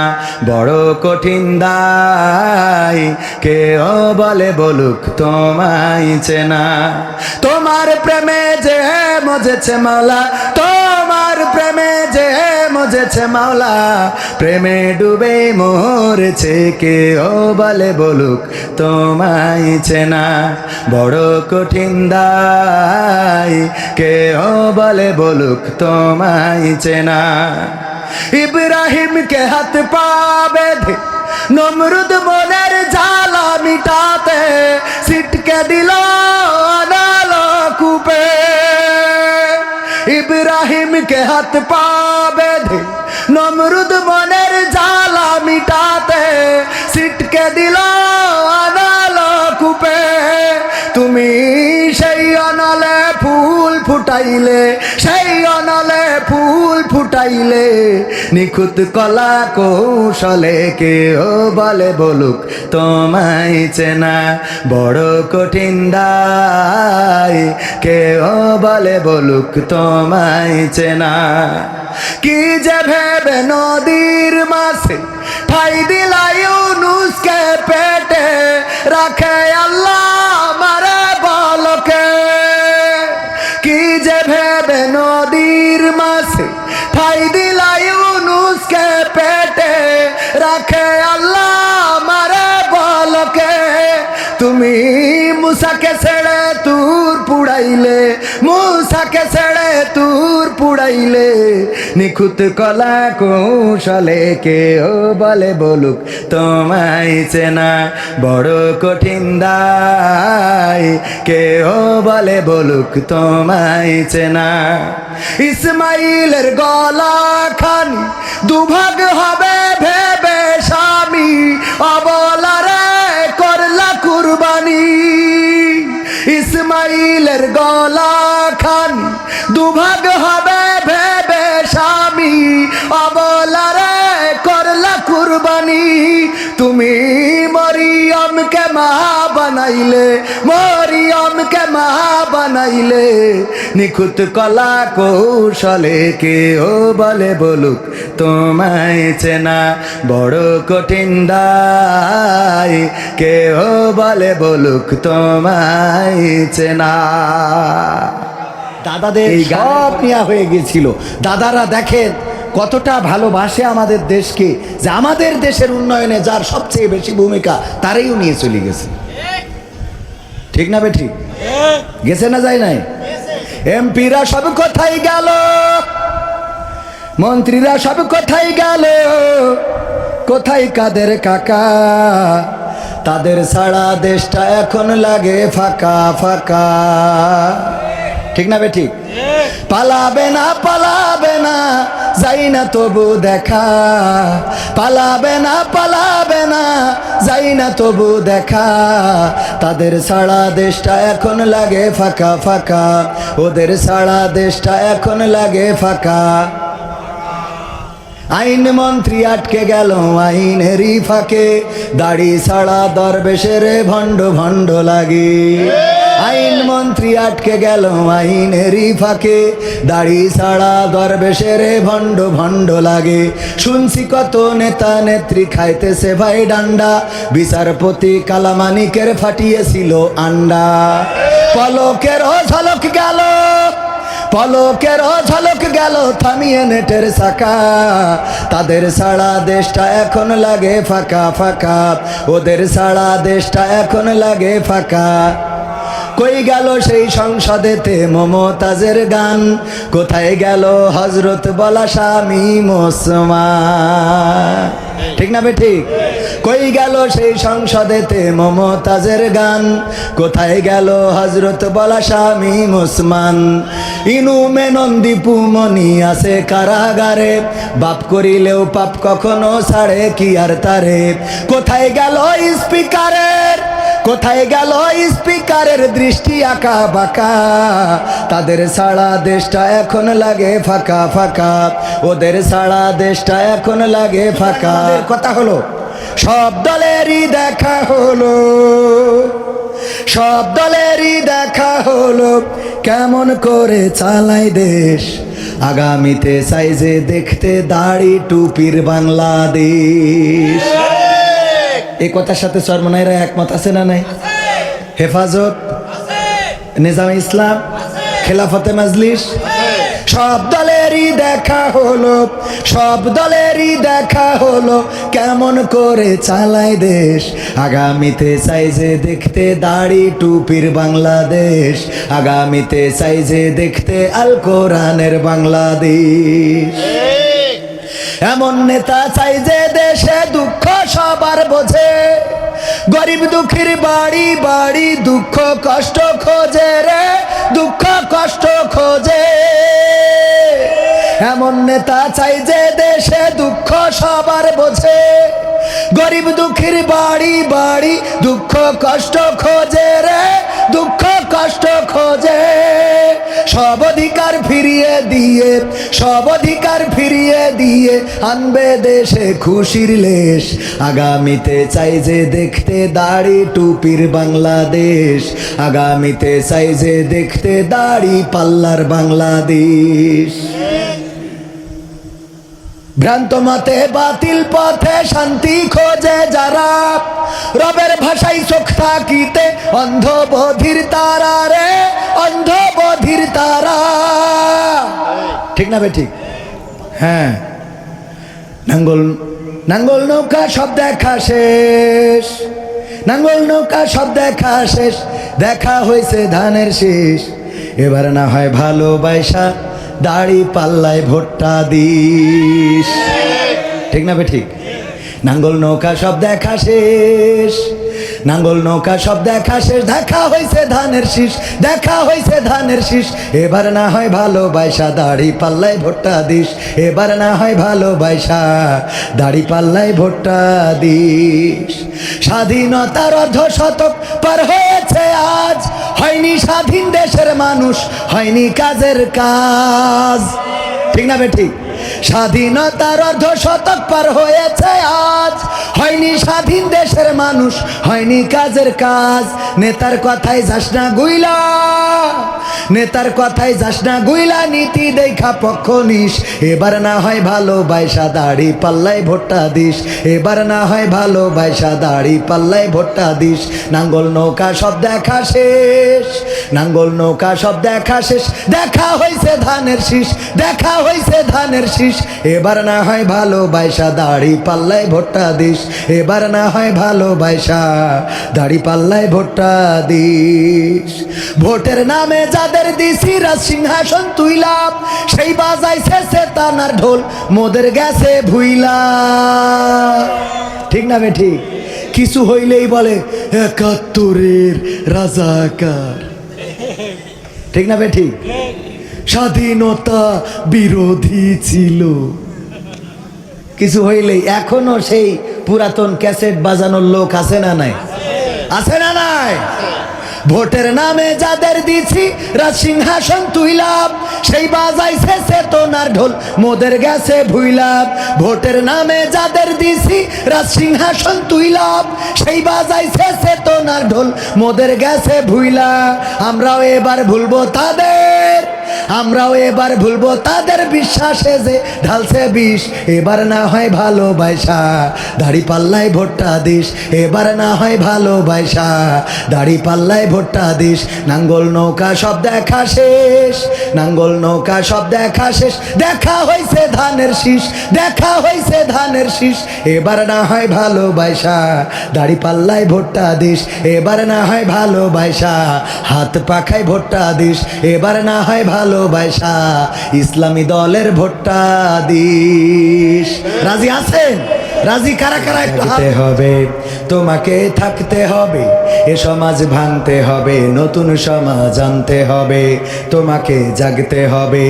বড় কঠিন দায়, কেউ বলে বলুক তোমায় চেনা। তোমার প্রেমে যে মজেছে মাওলা, তোমার প্রেমে যে মজেছে মাওলা, প্রেমে ডুবে মরেছে, কেউ বলে বলুক তোমায় চেনা বড় কঠিন দায়, কেউ বলে বলুক তোমায় চেনা। ইব্রাহিমকে হাত পা বেঁধে নমরুদ মনের জ্বালা মিটাতে সিটকে দিল আনালো কূপে, ইব্রাহিমকে হাত পা বেঁধে নমরুদ মনের জ্বালা মিটাতে সিটকে দিল আনালো কূপে। তুমি সেই অনলে ফুল ফুটাইলে, সেই অনলে ফুল ফুটাইলে, নিখুঁত কলা কৌশলে কেউ বলে বলুক তোমায় চেনা বড় কঠিন দায়, কেউ বলে বলুক তোমায় চেনা। কি যে ভেবে নদীর মাছে ঠাই দিলাই ইউনুসকে পেটে রাখে আল্লাহ মারে বলকে, কি যে ভেবে নদীর মাছে ঠাই দিলাই ইউনুসকে পেটে রাখে আল্লাহ মারে বলকে। তুমি মুসাকে ছেড়ে তুর পুড়াইলে, মুসাকে ছেড়ে তুর পুড়াইলে, নিখুঁত কলা কৌশলে কেউ বলে বলুক তোমায় চেনা বড় কঠিন দায়, কেউ বলে বলুক তোমায় চেনা। ইসমাইলের গলা খানি দুভাগ হবে ভেবে স্বামী অবলারে করলা কুরবানি, ইসমাইলের গলা খানি দুভাগ হবে ভেবে স্বামী অবলারে করলা কুরবানি। তুমি মরিয়মকে মা বানাইলে, মরিয়মকে মা বানাইলে, নিখুঁত কলা কৌশলে কেউ বলে বলুক তোমায় চেনা বড় কঠিন দায়, কেউ বলে বলুক তোমায় চেনা। দাদাদের সব নেওয়া হয়ে গেছিল। দাদারা দেখেন কতটা ভালোবাসে আমাদের দেশকে, যে আমাদের দেশের উন্নয়নে যার সবচেয়ে বেশি ভূমিকা তারাইও নিয়ে চলে গেছে। ঠিক না বে ঠিক? গেছে না যায় নাই? এমপিরা সব কোথায় গেল, মন্ত্রীরা সব কোথায় গেল, কোথায় কাদের কাকা, তাদের ছাড়া দেশটা এখন লাগে ফাঁকা ফাঁকা। ঠিক না বে ঠিক? পালাবে না, পালাবে না, যাই না তবু দেখা, পালাবে না পালাবে না যাই না তবু দেখা, তাদের সারা দেশটা এখন লাগে ফাঁকা ফাঁকা, ওদের সারা দেশটা এখন লাগে ফাঁকা। আইন মন্ত্রী আটকে গেল আইনেরই ফাঁকে, দাড়ি ছাড়া দরবেশের ভণ্ড ভণ্ড লাগে। আইন মন্ত্রী আটকে গেল আইনেরই ফাঁকে, দাড়ি ছাড়া দরবেশের ভণ্ড ভণ্ড লাগে। শুনছি কত নেতা নেত্রী খাইতেছে ভাই ডান্ডা, বিচারপতি কালামানিকের ফাটিয়েছিল আন্ডা। পলকের ঝলক গেল, পলকের ঝলক গেল থামিয়ে নেটের চাকা, তাদের সারা দেশটা এখন লাগে ফাঁকা ফাঁকা, ওদের সারা দেশটা এখন লাগে ফাঁকা। কই গেল সেই সংসদেতে মমতাজের গান, কোথায় গেল হজরত বলা স্বামী মুসলমান, ঠিক না বে ঠিক? কই গেল সেই সংসদেতে মমতাজের গান, কোথায় গেল হজরত বলা স্বামী মুসলমান। ইনু মেনন দীপু মনি আছে কারাগারে, বাপ করিলেও পাপ কখনো ছাড়ে কি আর তারে। কোথায় গেল স্পিকারের, কোথায় গেল স্পিকারের দৃষ্টি আঁকা বাঁকা, তাদের সারা দেশটা এখন লাগে ফাঁকা ফাঁকা, ওদের সারা দেশটা এখন লাগে ফাঁকা। কথা হলো সব দলেরই দেখা হলো, সব দলেরই দেখা হলো, কেমন করে চালাই দেশ। আগামীতে চাই যে দেখতে দাড়ি টুপির বাংলাদেশ। এই কথার সাথে চরমনাইরা একমত আছে না নাই? হেফাজত, নিজামে ইসলাম, খেলাফতে মজলিস, সব দলেরই দেখা হলো, সব দলেরই দেখা হলো, কেমন করে চালায় দেশ। আগামীতে চাই যে দেখতে দাড়ি টুপির বাংলাদেশ, আগামীতে চাই যে দেখতে আল কোরআনের বাংলাদেশ। এমন নেতা চাই যে দেশে দুঃখ সবার বোঝে, গরিব দুঃখীর বাড়ি বাড়ি দুঃখ কষ্ট খোঁজে রে, দুঃখ কষ্ট খোঁজে। এমন নেতা চাই যে দেশে দুঃখ সবার বোঝে, গরিব দুঃখীর বাড়ি বাড়ি দুঃখ কষ্ট খোঁজে রে, দুঃখ কষ্ট খোঁজে। সব অধিকার ফিরিয়ে দিয়ে, সব অধিকার ফিরিয়ে দিয়ে আনবে দেশে খুশির লেশ। আগামীতে চাই যে দেখতে দাড়ি টুপির বাংলাদেশ, আগামীতে চাই যে দেখতে দাড়ি পাল্লার বাংলাদেশ। ভ্রান্ত মতে বাতিল পথে শান্তি খোঁজে যারা, রবের ভাষায় চোখ থাকিতে অন্ধ বধির তারা রে, অন্ধ বধির তারা, ঠিক না বে ঠিক? হ্যাঁ, নাঙ্গল নাঙ্গল নৌকা সব দেখা শেষ, নাঙ্গল নৌকা সব দেখা শেষ, দেখা হয়েছে ধানের শীষ। এবার না হয় ভালোবাসা দাড়ি পাল্লায় ভোটটা দিস, ঠিক না বে ঠিক? নাঙ্গল নৌকা সব দেখা শেষ, নাঙ্গল নৌকা সব দেখা শেষ, দেখা হয়েছে ধানের শীষ, দেখা হয়েছে ধানের শীষ। এবার না হয় ভালোবাসা দাড়ি পাল্লায় ভোটটা দিস, এবার না হয় ভালোবাসা দাড়ি পাল্লায় ভোটটা দিস। স্বাধীনতার অর্ধ শতক পার হয়েছে আজ, হয়নি স্বাধীন দেশের মানুষ, হয়নি কাজের কাজ, ঠিক না বে ঠিক? স্বাধীনতার অর্ধ শতক পার হয়েছে আজ, হয়নি স্বাধীন দেশের মানুষ, হয়নি কাজের কাজ। নেতার কথায় যাস না গুইলা, নেতার কথায় যাস না গুইলা, নীতি দেখা পক্ষ নিস। এবার না হয় ভালোবাসা দাড়ি পাল্লায় ভোটটা দিস, এবার না হয় ভালোবাসা দাড়ি পাল্লায় ভোটটা দিস। নাঙ্গল নৌকা সব দেখা শেষ, নাঙ্গল নৌকা সব দেখা শেষ, দেখা হয়েছে ধানের শীষ, দেখা হয়েছে ধানের শীষ। এবার না হয় ভালোবাসা দাড়ি পাল্লায় ভোটটা দিস, এবার না হয় ভালোবাসা দাড়ি পাল্লায় ভোটটা দিস। ভোটের নামে যাদের দিছি রাজ সিংহাসন তুইলা, সেই বাজাইছে সেতানার ঢোল মোদের গেছে ভুইলা, ঠিক না বে ঠিক? কিছু হইলেই বলে ৭১-এর রাজাকার, ঠিক না বে ঠিক? স্বাধীনতা বিরোধী ছিল। কিছু হইলেই এখনো সেই পুরাতন ক্যাসেট বাজানোর লোক আছে না নাই? আছে না নাই? ভোটের নামে যাদের দিছি রাজ সিংহাসন তুইলাম, সেই বাজাইছে চেতনার ঢোল মোদের গেছে ভুইলাম। ভোটের নামে যাদের দিছি রাজ সিংহাসন তুইলাম, সেই বাজাইছে চেতনার ঢোল মোদের গেছে ভুইলা। আমরাও এবার ভুলবো তাদের, আমরাও এবার ভুলবো তাদের বিশ্বাসে যে ঢালছে বিষ। এবার না হয় ভালোবাসা দাড়ি পাল্লাই ভোটটা দিস, এবার না হয় ভালোবাসা দাড়ি পাল্লাই ভোটটা দিস। নাঙ্গল নৌকা সব দেখা শেষ, নাঙ্গল নৌকা সব দেখা শেষ, দেখা হইছে ধানের শীষ, দেখা হইছে ধানের শীষ। এবার না হয় ভালোবাসা দাড়ি পাল্লাই ভোটটা দিস, এবার না হয় ভালোবাসা হাত পাখায় ভোটটা দিস, এবার না হয় ভালোবাসা ইসলামী দলের ভোটটা দিস। রাজি আছেন? রাজি কারা কারা? একটু হাতে হবে, তোমাকে থাকতে হবে, এ সমাজ ভাঙতে হবে, নতুন সমাজ আনতে হবে, তোমাকে জাগতে হবে।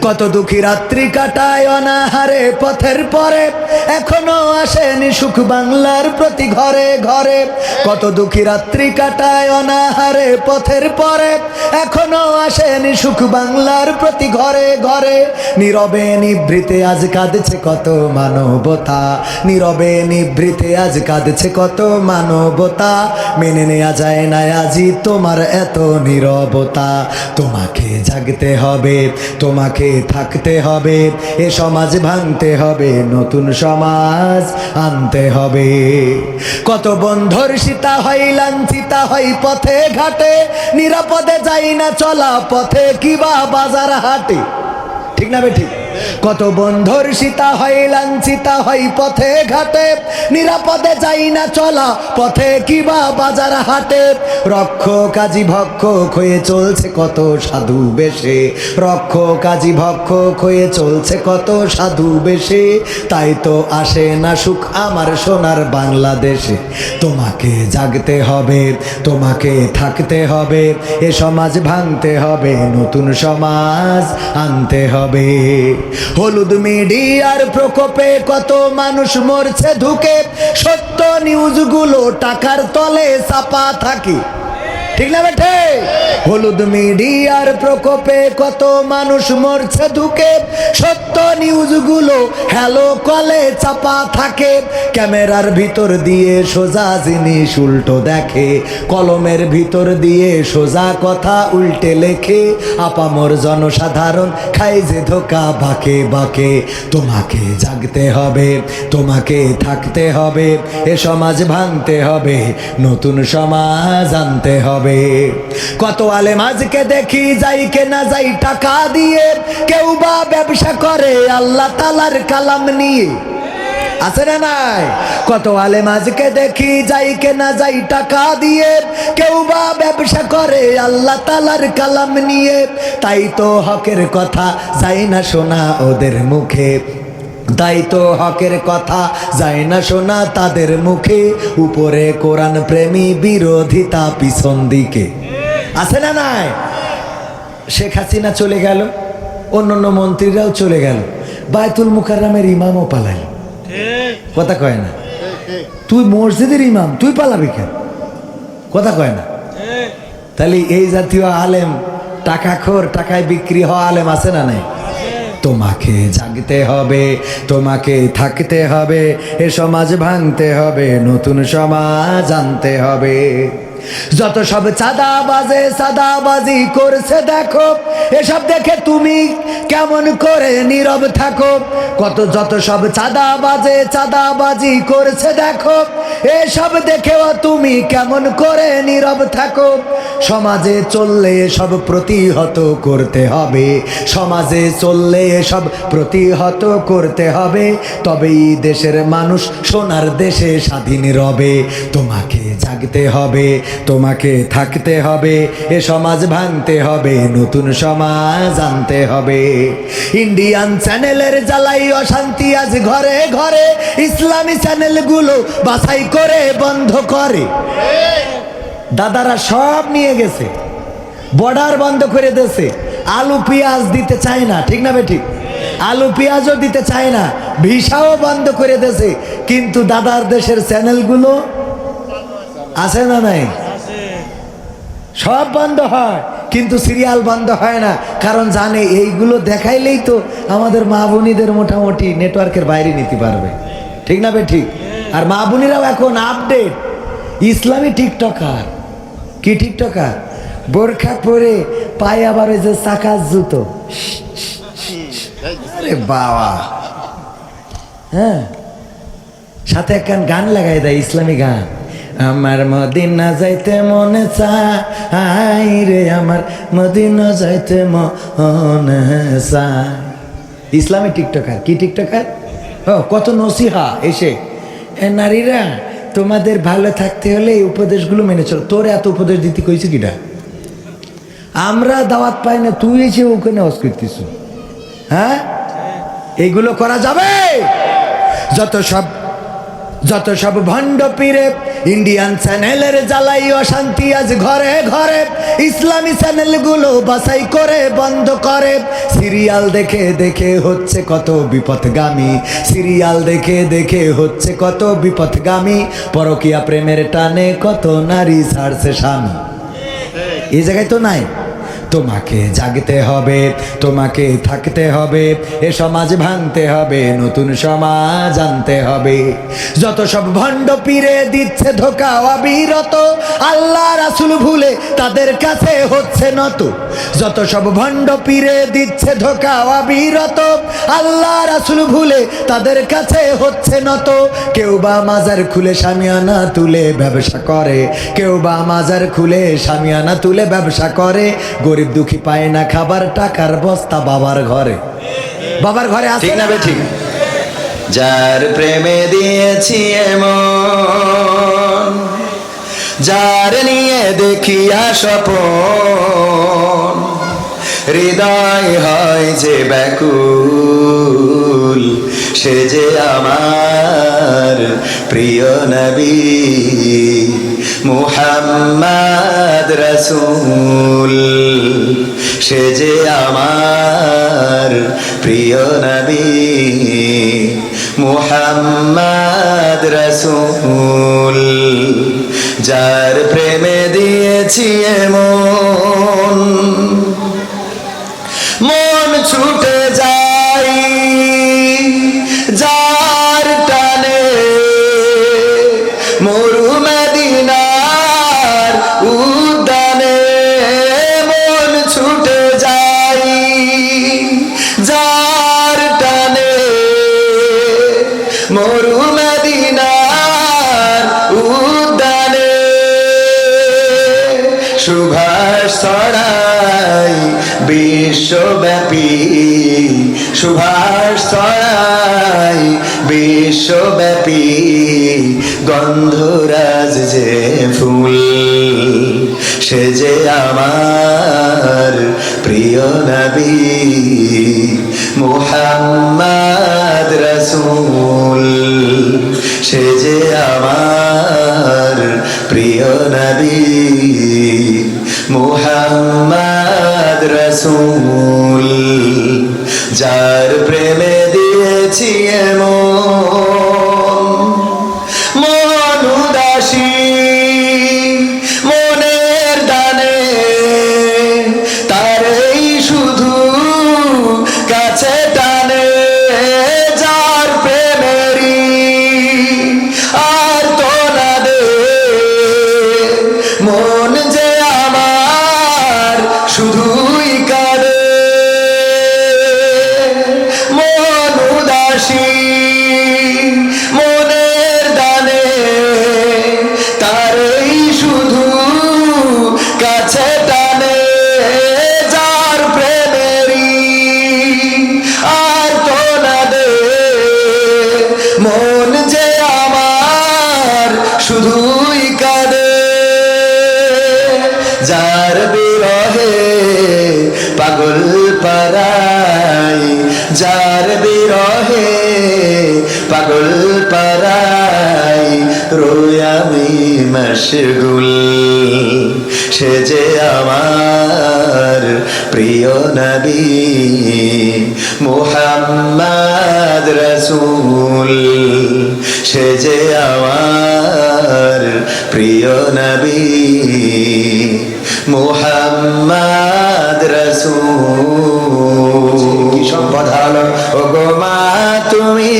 কত দুঃখী রাত্রি কাটায় অনাহারে পথের পরে, এখনো আসেনি সুখ বাংলার প্রতি ঘরে ঘরে। কত দুঃখী রাত্রি কাটায় অনাহারে পথের পরে, এখনো আসেনি সুখ বাংলার প্রতি ঘরে ঘরে। নীরবে নিভৃতে আজ কাঁদছে কত মানবতা, নীরবে নিভৃতে আজ কাঁদছে কত মানবতা। মেনে নেওয়া যায় না আজি তোমার এত নীরবতা। তোমাকে জাগতে হবে, তোমাকে থাকতে হবে, এ সমাজ ভাঙতে হবে, নতুন সমাজ আনতে হবে। কত বন্ধুর সীতা হয় লাঞ্ছিতা হয় পথে ঘাটে, নিরাপদে যাই না চলা পথে কিবা বাজার হাটে। ঠিক না বেঠিক? কত বন্ধুর সীতা হয় লাঞ্ছিতা হয় পথে ঘাটে, নিরাপদে যাই না চলা পথে কিবা বাজার হাটে। রক্ষ কাজী ভক্ষক হয়ে চলছে কত সাধু বেশে, রক্ষ কাজী ভক্ষক হয়ে চলছে কত সাধু বেশে। তাই তো আসে না সুখ আমার সোনার বাংলাদেশে। তোমাকে জাগতে হবে, তোমাকে থাকতে হবে, এ সমাজ ভাঙতে হবে, নতুন সমাজ আনতে হবে। হলুদ মিডিয়ার প্রকোপে কত মানুষ মরছে ধুকে, সত্য নিউজগুলো টাকার তলে চাপা থাকে। ঠিক না বেঠে? হলুদ মিডিয়ার প্রকোপে কত মানুষ মরছে ধুকে, সত্য নিউজগুলো হ্যালো কলে চাপা থাকে। ক্যামেরার ভিতর দিয়ে সোজা জিনিস উল্টো দেখে, কলমের ভিতর দিয়ে সোজা কথা উল্টে লেখে। আপামর জনসাধারণ খায় যে ধোকা বাঁকে বাঁকে। তোমাকে জাগতে হবে, তোমাকে থাকতে হবে, এ সমাজ ভাঙতে হবে, নতুন সমাজ আনতে হবে। কত আলেম আজকে দেখি যাই কে না যাই টাকা দিয়ে, কেউ বা ব্যবসা করে আল্লাহ তাআলার কালাম নিয়ে। আছে না নাই? কত আলেম আজকে দেখি যাই কে না যাই টাকা দিয়ে, কেউ বা ব্যবসা করে আল্লাহ তাআলার কালাম নিয়ে। তাই তো হকের কথা যায় না শোনা ওদের মুখে, তাই তো হকের কথা যায় না শোনা তাদের মুখে। উপরে কোরআন প্রেমী বিরোধিতা পিছন দিকে। আছে না নাই? শেখ হাসিনা চলে গেল, অন্যান্য মন্ত্রীরাও চলে গেল, বায়তুল মুকাররমের ইমামও পালাইল। কথা কয় না? তুই মসজিদের ইমাম, তুই পালাবি কেন? কথা কয় না? তাহলে এই জাতীয় আলেম, টাকাখোর, টাকায় বিক্রি হওয়া আলেম আছে না নাই? তোমাকে জাগতে হবে, তোমাকে থাকতে হবে, এ সমাজ ভাঙতে হবে, নতুন সমাজ আনতে হবে। যত সব চাঁদাবাজে চাঁদাবাজি করছে দেখো, এসব দেখে তুমি কেমন করে নীরব থাকো। যত সব চাঁদাবাজে চাঁদাবাজি করছে দেখো, এসব দেখেও তুমি কেমন করে নীরব থাকো। সমাজে চললে এসব প্রতিহত করতে হবে, সমাজে চললে এসব প্রতিহত করতে হবে, তবেই দেশের মানুষ সোনার দেশে স্বাধীন রবে। তোমাকে জাগতে হবে, তোমাকে থাকতে হবে, এ সমাজ ভাঙতে হবে, নতুন সমাজ আনতে হবে। ইন্ডিয়ান চ্যানেলের জ্বালাই অশান্তি আজ ঘরে ঘরে, ইসলামী চ্যানেলগুলো বাছাই করে বন্ধ করে। দাদারা সব নিয়ে গেছে, বর্ডার বন্ধ করে দিয়েছে। আলু পেঁয়াজ দিতে চায় না, ঠিক না বেঠিক? আলু পেঁয়াজও দিতে চায় না, ভিসাও বন্ধ করে দেছে, কিন্তু দাদার দেশের চ্যানেলগুলো আছে না নাই? সব বন্ধ হয়, কিন্তু সিরিয়াল বন্ধ হয় না, কারণ জানে এইগুলো দেখাইলেই তো আমাদের মা বোনীদের মোটামুটি নেটওয়ার্কের বাইরে নিতে পারবে, ঠিক না বেঠিক? আর মা বোনীরাও এখন আপডেট, ইসলামী টিকটকার। কি টিকটকার? বোরখা পরে পায়ে আবার ওই যে চাকার জুতো, আরে বাবা, হ্যাঁ, সাথে একখান গান লাগাই দেয়, ইসলামী গান। আমার মদিনা যাইতে মনে চায় রে, আমার মদিনা যাইতে মনে চায়। ইসলামী টিকটকার। কি টিকটকার? ও কত নসিহা এসে, নারীরা তোমাদের ভালো থাকতে হলে এই উপদেশগুলো মেনে চলো। তোর এত উপদেশ দিতে কইছে কিটা? আমরা দাওয়াত পাই না, তুই এসে ওখানে হজ করতিস? হ্যাঁ, এইগুলো করা যাবে? যত সব ভণ্ড পীরে ইন্ডিয়ান চ্যানেলের জ্বালাই অশান্তি আজ ঘরে ঘরে, ইসলামী চ্যানেলগুলো বাছাই করে বন্ধ করে। সিরিয়াল দেখে দেখে হচ্ছে কত বিপথগামী, সিরিয়াল দেখে দেখে হচ্ছে কত বিপথগামী। পরকীয়া প্রেমের টানে কত নারী ছাড়ছে স্বামী। এই জায়গায় তো নাই। তোমাকে জাগতে হবে, তোমাকে থাকতে হবে, এ সমাজ ভাঙতে হবে, নতুন সমাজ আনতে হবে। যত সব ভণ্ড পীরে দিচ্ছে ধোকা অবিরত, আল্লাহ রাসূল ভুলে তাদের কাছে হচ্ছে নত। যত সব ভণ্ড পীরে দিচ্ছে ধোকা অবিরত, আল্লাহ রাসূল ভুলে তাদের কাছে হচ্ছে নত। কেউ বা মাজার খুলে শামিয়ানা তুলে ব্যবসা করে, কেউ বা মাজার খুলে শামিয়ানা তুলে ব্যবসা করে। গরিব দুঃখী পায় না খাবার, টাকার বস্তা বাবার ঘরে। বাবার ঘরে আছে, ঠিক না বেঠিক? যার প্রেমে দিয়েছি এমন, যার নিয়ে দেখিয়া স্বপন, হৃদয় হয় যে ব্যাকুল, সে যে আমার প্রিয় নবী মুহাম্মদ রাসূল। সে যে আমার প্রিয় নবী মুহাম্মদ রাসূল। যার প্রেমে দিয়েছি এমন, মন ছুটে যাই যার টানে, মরু মদিনার উদ্যানে। মন ছুটে যাই যার টানে, মরু মদিনার উদ্যানে। সুভাষ ছড়াই বিশ্বব্যাপী, সুভাষ ছড়াই বিশ্বব্যাপী, গন্ধরাজ যে ফুল, সে যে আমার প্রিয় নবী মুহাম্মদ রাসূল। সে যে আমার প্রিয় নবী মুহাম্মদ রাসূল। যার প্রেমে দিয়েছি এমন, মন উদাসী মনের দানে, তারেই শুধু কাছে টানে। যার প্রেমেরই আর তো না দে, মন যে আমার শুধুই কাঁদে। মন উদাসী মনের দানে, তারেই শুধু কাছে টানে। যার প্রেমেরই আর তো না দে, মন যে আমার শুধুই কাঁদে। যার বিরহে পাগল পারাই, যার বিরহে পাগল পারাই, রোই আমি মশগুল। সে যে আমার প্রিয় নবী মুহাম্মদ রসূল, সে যে আমার প্রিয় নবী মুহাম্মদ রসূল। কি সম্পদ হলো ও গো মা তুমি,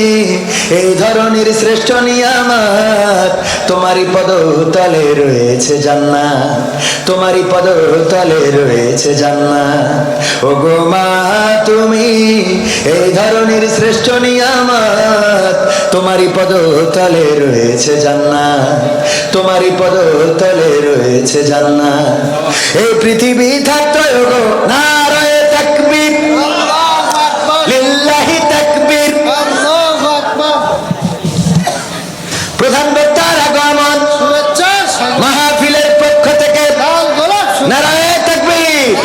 এই ধরনের শ্রেষ্ঠ নিয়ামত, তোমারই পদতলে রয়েছে জান্নাত, তোমারই পদতলে রয়েছে জান্নাত। ও গো মা তুমি, এই ধরনের শ্রেষ্ঠ নিয়ামত, তোমারই পদতলে রয়েছে জান্নাত, তোমারই পদতলে রয়েছে জান্নাত। এই পৃথিবী থাকতো গো নারায়ে তাকবীর, লিল্লাহি তাকবীর। প্রধান বক্তার আগমন মাহফিলের পক্ষ থেকে নারায়ে তাকবীর।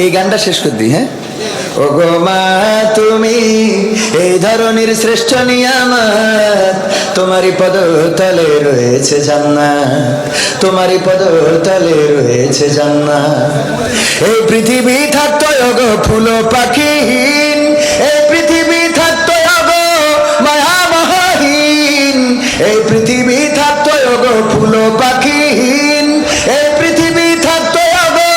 এই গানটা শেষ করে দিই। হ্যাঁ, ও গো মা তুমি, এই ধরনের শ্রেষ্ঠ নিয়ামত, তোমারই পদতলে রয়েছে জান্নাত, তোমারই পদতলে রয়েছে জান্নাত। এই পৃথিবী থাকতো গো ফুল পাখিহীন, এই পৃথিবী থাকতো গো মায়া মহাহীন, এই পৃথিবী থাকতো গো ফুল পাখিহীন, এই পৃথিবী থাকতো গো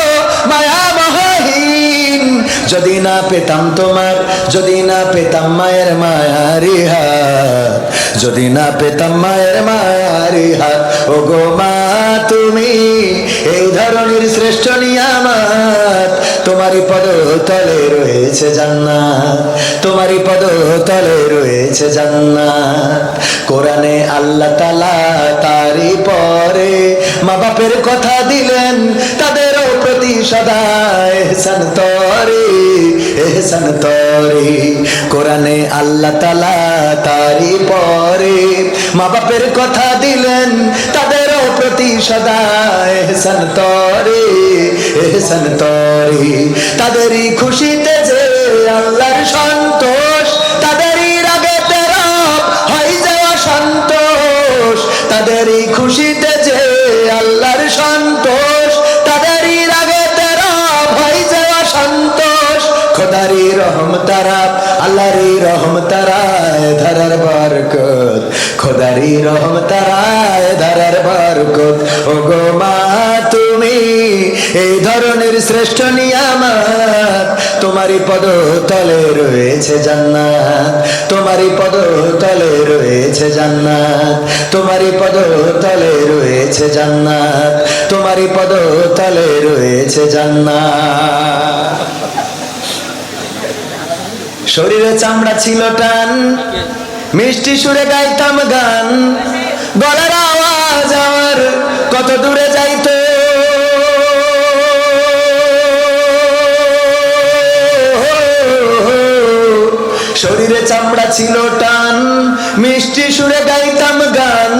মায়া মহাহীন। যদি না পেতাম তোমার, যদি না পেতাম মায়ের মায়ারি হাত, যদি না পেতাম মায়ের মায়ারি হাত। ও গো মা তুমি, এই ধরনের শ্রেষ্ঠ নিয়ামত, তোমারই পদতলে রয়েছে জান্নাত, তোমারই পদতলে রয়েছে জান্নাত। কোরআনে আল্লাহ তাআলা তারই পরে মা বাপের কথা দিলেন, তাদেরও প্রতি সদা এহসান তরে, এহসান তরে। কোরআনে আল্লাহ তাআলা তারই পরে মা বাপের কথা দিলেন, তাদেরও প্রতি সদা এহসান তরে, এহসান তরে। তাদেরই খুশিতে যে আল্লাহর সন্তোষ, তাদেরই রাগেতে রব হয় যাওয়া সন্তোষ, তাদেরই খুশিতে যে আল্লাহর সন্তোষ, তাদেরই রাগেতে রব হয় যাওয়া সন্তোষ। খোদারি রহম তারা, আল্লাহরই রহম তারায় ধারার বরকত, খোদারি রহম তারায় ধারার বরকত। ও গো মা তুমি, এই ধরনের শ্রেষ্ঠ নিয়ামত, তোমারই পদতলে রয়েছে জান্নাত, তোমারই পদতলে রয়েছে জান্নাত, তোমারই পদতলে রয়েছে জান্নাত, তোমারই পদতলে রয়েছে জান্নাত। শরীরে চামড়া ছিল টান, মিষ্টি সুরে গাইতাম গান, গলার আওয়াজ আমার কত দূরে যাইতো। শরীরে চামড়া ছিল টান, মিষ্টি সুরে গাইতাম গান,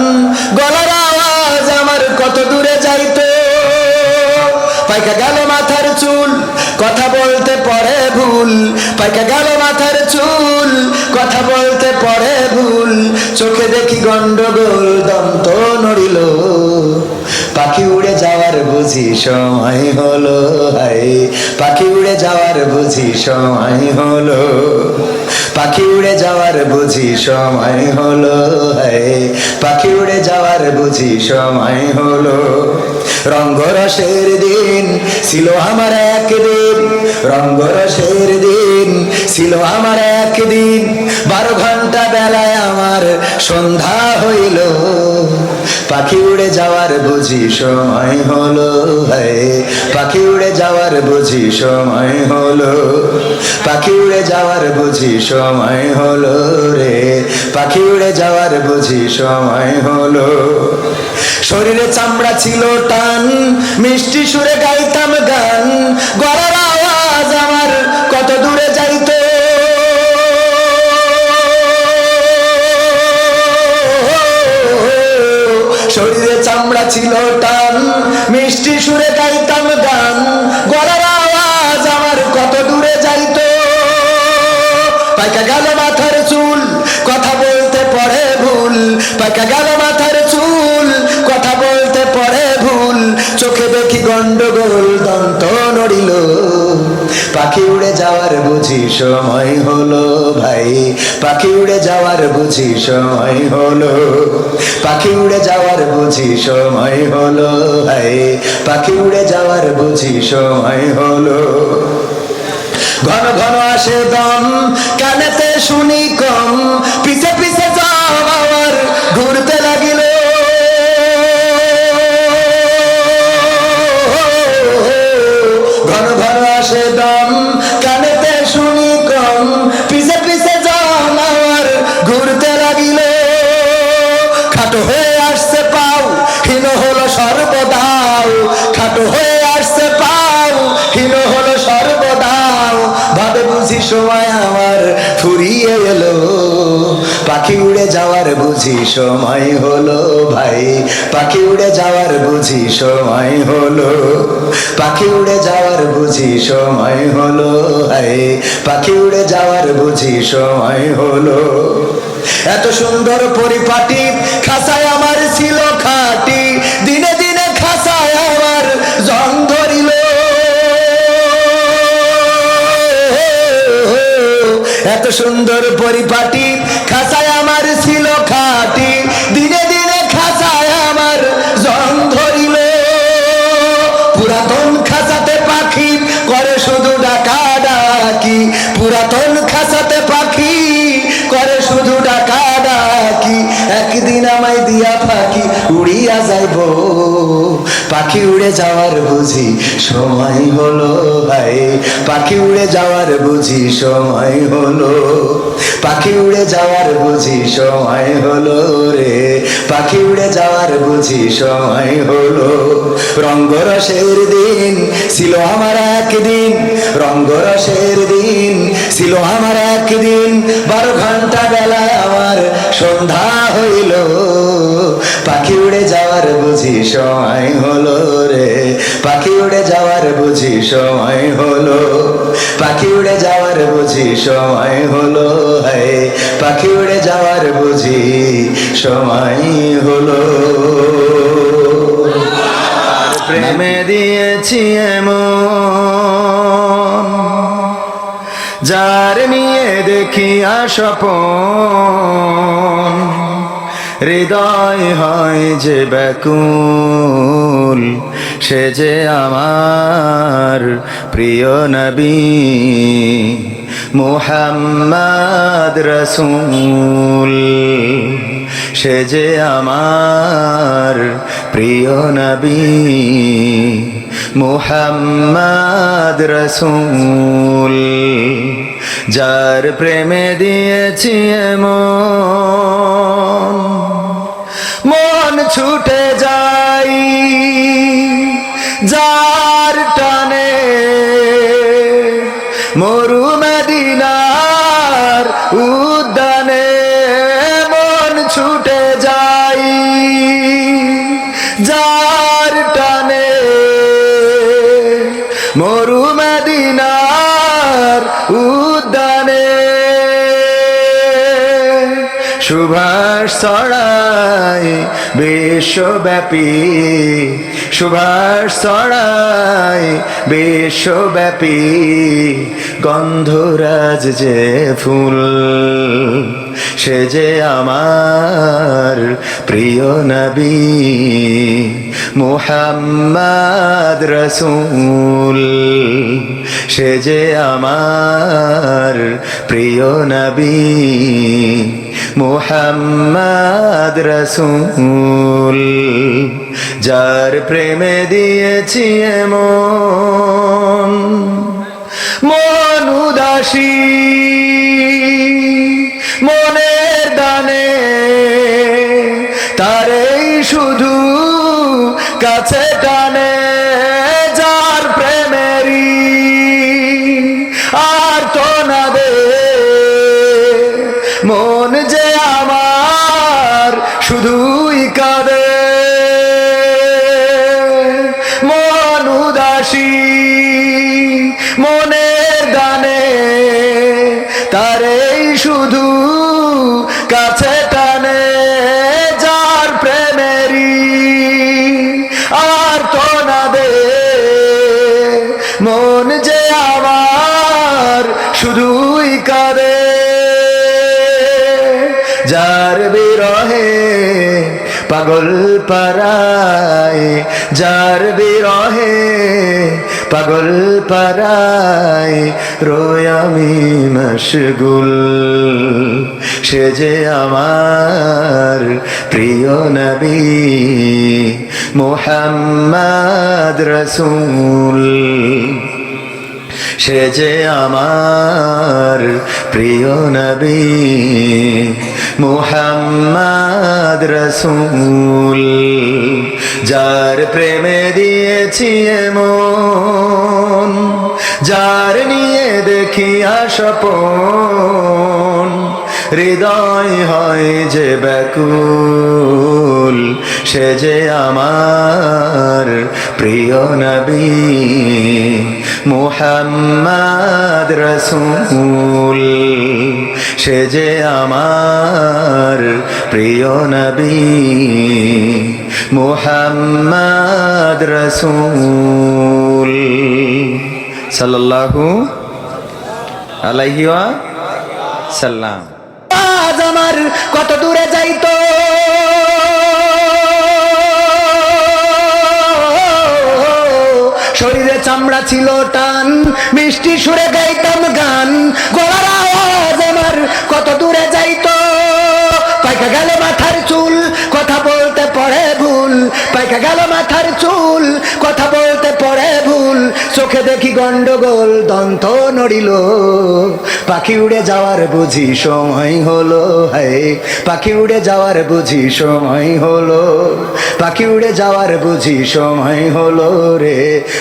গলার আওয়াজ আমার কত দূরে যাইতো। পাইকা গেল মাথার চুল, কথা বলতে পড়ে ভুল, পাইকা গেল মাথার চুল, কথা বলতে পড়ে ভুল। চোখে দেখি গন্ডগোল, দন্ত নড়িল, পাখি উড়ে যাওয়ার বুঝি সময় হলো। হায়, পাখি উড়ে যাওয়ার বুঝি সময় হলো, পাখি উড়ে যাওয়ার বুঝি সময় হলো। হায়, পাখি উড়ে যাওয়ার বুঝি সময় হলো। রঙ্গরসের দিন ছিল আমার একদিন, রঙ্গরসের দিন ছিল আমার একদিন, 12 ঘন্টা বেলায় আমার সন্ধ্যা হইল। পাখি উড়ে যাওয়ার বুঝি সময় হলো। হায়, পাখি উড়ে যাওয়ার বুঝি সময় হলো, পাখি উড়ে যাওয়ার বুঝি সময় হলো রে, পাখি উড়ে যাওয়ার বুঝি সময় হলো। শরীরে চামড়া ছিল টান, মিষ্টি সুরে গাইতাম গান, গলার আওয়াজ আমার কত দূরে যাইতো। শরীরে চামড়া ছিল টান, মিষ্টি সুরে গাইতাম গান, গলার আওয়াজ আমার কত দূরে যাইতো। পাইকা গেল মাথার চুল, কথা বলতে পড়ে ভুল, পাইকা গেল মাথার চুল, কথা বলতে পড়ে ভুল। চোখে দেখি গন্ডগোল, দন্ত নড়িল, বুঝি সময় হলো ভাই, পাখি উড়ে যাওয়ার বুঝি সময় হলো, পাখি উড়ে যাওয়ার বুঝি সময় হলো ভাই, পাখি উড়ে যাওয়ার বুঝি সময় হলো। ঘন ঘন আসে দম, কানেতে শুনি কম, পিছে পিছে যাও আমার ঘুরতে লাগিল। ঘন ঘন আসে দম, কানেতে শুনি কম, পিছে পিছে যাও আমার ঘুরতে লাগিল। খাটো হয়ে আসছে পাও, হীন হলো সর্বদাও, খাটো হয়ে আসছে পাও, হীন হলো সর্বদাও। ভাবে বুঝি সময় আমার ফুরিয়ে এলো, পাখি উড়ে যাওয়ার বুঝি সময় হলো ভাই, পাখি উড়ে যাওয়ার বুঝি সময় হলো, পাখি উড়ে যাওয়ার বুঝি সময় হলো ভাই, পাখি উড়ে যাওয়ার বুঝি সময় হলো। এত সুন্দর পরিপাটি খাসায় আমার ছিল খাটি, দিনে দিনে খাসায় আমার জং ধরিল। এত সুন্দর পরিপাটি খাসায় আমার ছিল খাটি, দিনে দিনে খাসায় আমার জং ধরিল। পুরাতন খাসাতে পাখি করে শুধু ডাকা ডাকি, পুরাতন খাসাতে পাখি করে শুধু ডাকা ডাকি। একদিন আমায় দিয়া পাখি উড়িয়া যাইব, পাখি উড়ে যাওয়ার বুঝি সময় হলো ভাই, পাখি উড়ে যাওয়ার বুঝি সময় হলো, পাখি উড়ে যাওয়ার বুঝি সময় হলো রে, পাখি উড়ে যাওয়ার বুঝি সময় হলো। রঙ্গরসের দিন ছিল আমার একদিন, রঙ্গরসের দিন ছিল আমার একদিন, 12 ঘন্টা বেলায় আমার সন্ধ্যা হইল। পাখি উড়ে যাওয়ার বুঝি সময় হলো রে, পাখি উড়ে যাওয়ার বুঝি সময় হলো, পাখি উড়ে যাওয়ার বুঝি সময় হলো হে, পাখি উড়ে যাওয়ার বুঝি সময় হলো। প্রেমে দিয়েছি এমন, যার নিয়ে দেখি স্বপন, হৃদয় হয় যে ব্যাকুল, সে যে আমার প্রিয় নবী মুহাম্মদ রসূল, সে যে আমার প্রিয় নবী মুহাম্মদ রসূল। যার প্রেমে দিয়েছি এমন, মন ছুটে যাই যার টানে, মরু মদিনার উদ্যানে, মন ছুটে যাই যার টানে, মরু মদিনার উদ্যানে। সুভাষ ছড়ায় বিশ্বব্যাপী, সুভাষ ছড়ায় বিশ্বব্যাপী, গন্ধরাজ যে ফুল, সে যে আমার প্রিয় নবী মুহাম্মদ রসূল, সে যে আমার প্রিয় নবী মুহাম্মদ রসূল। যার প্রেমে দিয়েছি এমন, মন উদাসী মনের দানে, তারেই শুধু কাছে টানে, যার প্রেমেরই আর তো না দে, মন যে আমার শুধুই কাঁদে। মন উদাসী মনের দানে, তারেই শুধু কাছে টানে, যার প্রেমেরই আর তো না দে, মন যে আমার পাগল পারায় যার বিরহে, পাগল পারায় রোয় আমি মশগুল। সে যে আমার প্রিয় নবী মুহাম্মদ রসূল, সে যে আমার প্রিয় নবী মুহাম্মদ রসূল। যার প্রেমে দিয়েছি মন, যার নিয়ে দেখিয়া স্বপন, হৃদয় হয় যে ব্যাকুল। সে যে আমার প্রিয় নবী মুহাম্মদ রসূল, সে যে আমার প্রিয় নবী মুহাম্মদ রসূল সাল্লাল্লাহু আলাইহি ওয়া সাল্লাম। আজ আমার কত দূরে যাইতো, শরীরে চামড়া ছিল টান, মিষ্টি সুরে গাইতাম গান। গলার আওয়াজ আমার কত দূরে যাইতো, পাইকা গেল মাথার চুল, কথা বলতে পড়ে ভুল। পাইকা গেল মাথার চুল, কথা বলতে পড়ে ভুল। চোখে দেখি গন্ডগোল, দন্ত নড়িল। পাখি উড়ে যাওয়ার বুঝি সময় হলো, হায় পাখি উড়ে যাওয়ার বুঝি সময় হলো। পাখি উড়ে যাওয়ার বুঝি সময় হলো রে,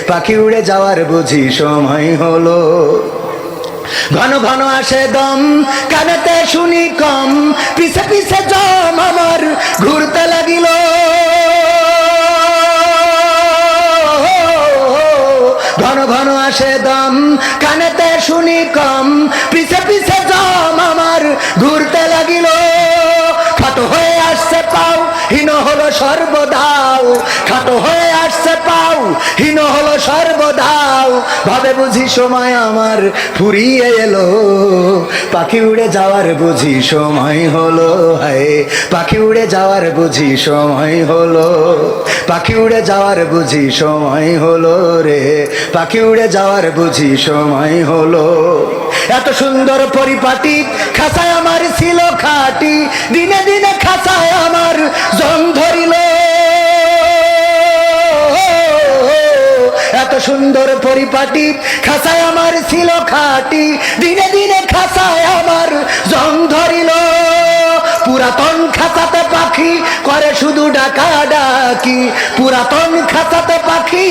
পাখি উড়ে যাওয়ার বুঝি সময় হলো। ঘন ঘন আসে দম, কানেতে শুনি কম, পিছে পিছে জম আমার ঘুরতে লাগিল। ঘন ঘন আসে দম, কানেতে শুনি কম, পিছে পিছে জম আমার ঘুরতে লাগিল। খাটো হয়ে আসছে পাও, হীন হলো সর্বদাও। খাটো হয়ে আসছে পাও, হীন হলো সর্বদাও। ভাবে বুঝি সময় আমার ফুরিয়ে এলো, পাখি উড়ে যাওয়ার বুঝি সময় হলো। হায় পাখি উড়ে যাওয়ার বুঝি সময় হলো, পাখি উড়ে যাওয়ার বুঝি সময় হলো রে, পাখি উড়ে যাওয়ার বুঝি সময় হলো। এত সুন্দর পরিপাটি খাঁচায় আমার ছিল খাটি, দিনে দিনে খাঁচায় আমার জং ধরিল। এত সুন্দর পরিপাটি খাঁচায় আমার ছিল খাটি, দিনে দিনে খাঁচায় আমার জং ধরিল। পুরাতন খাঁচাতে পাখি করে শুধু ডাকা ডাকি, পুরাতন খাঁচাতে পাখি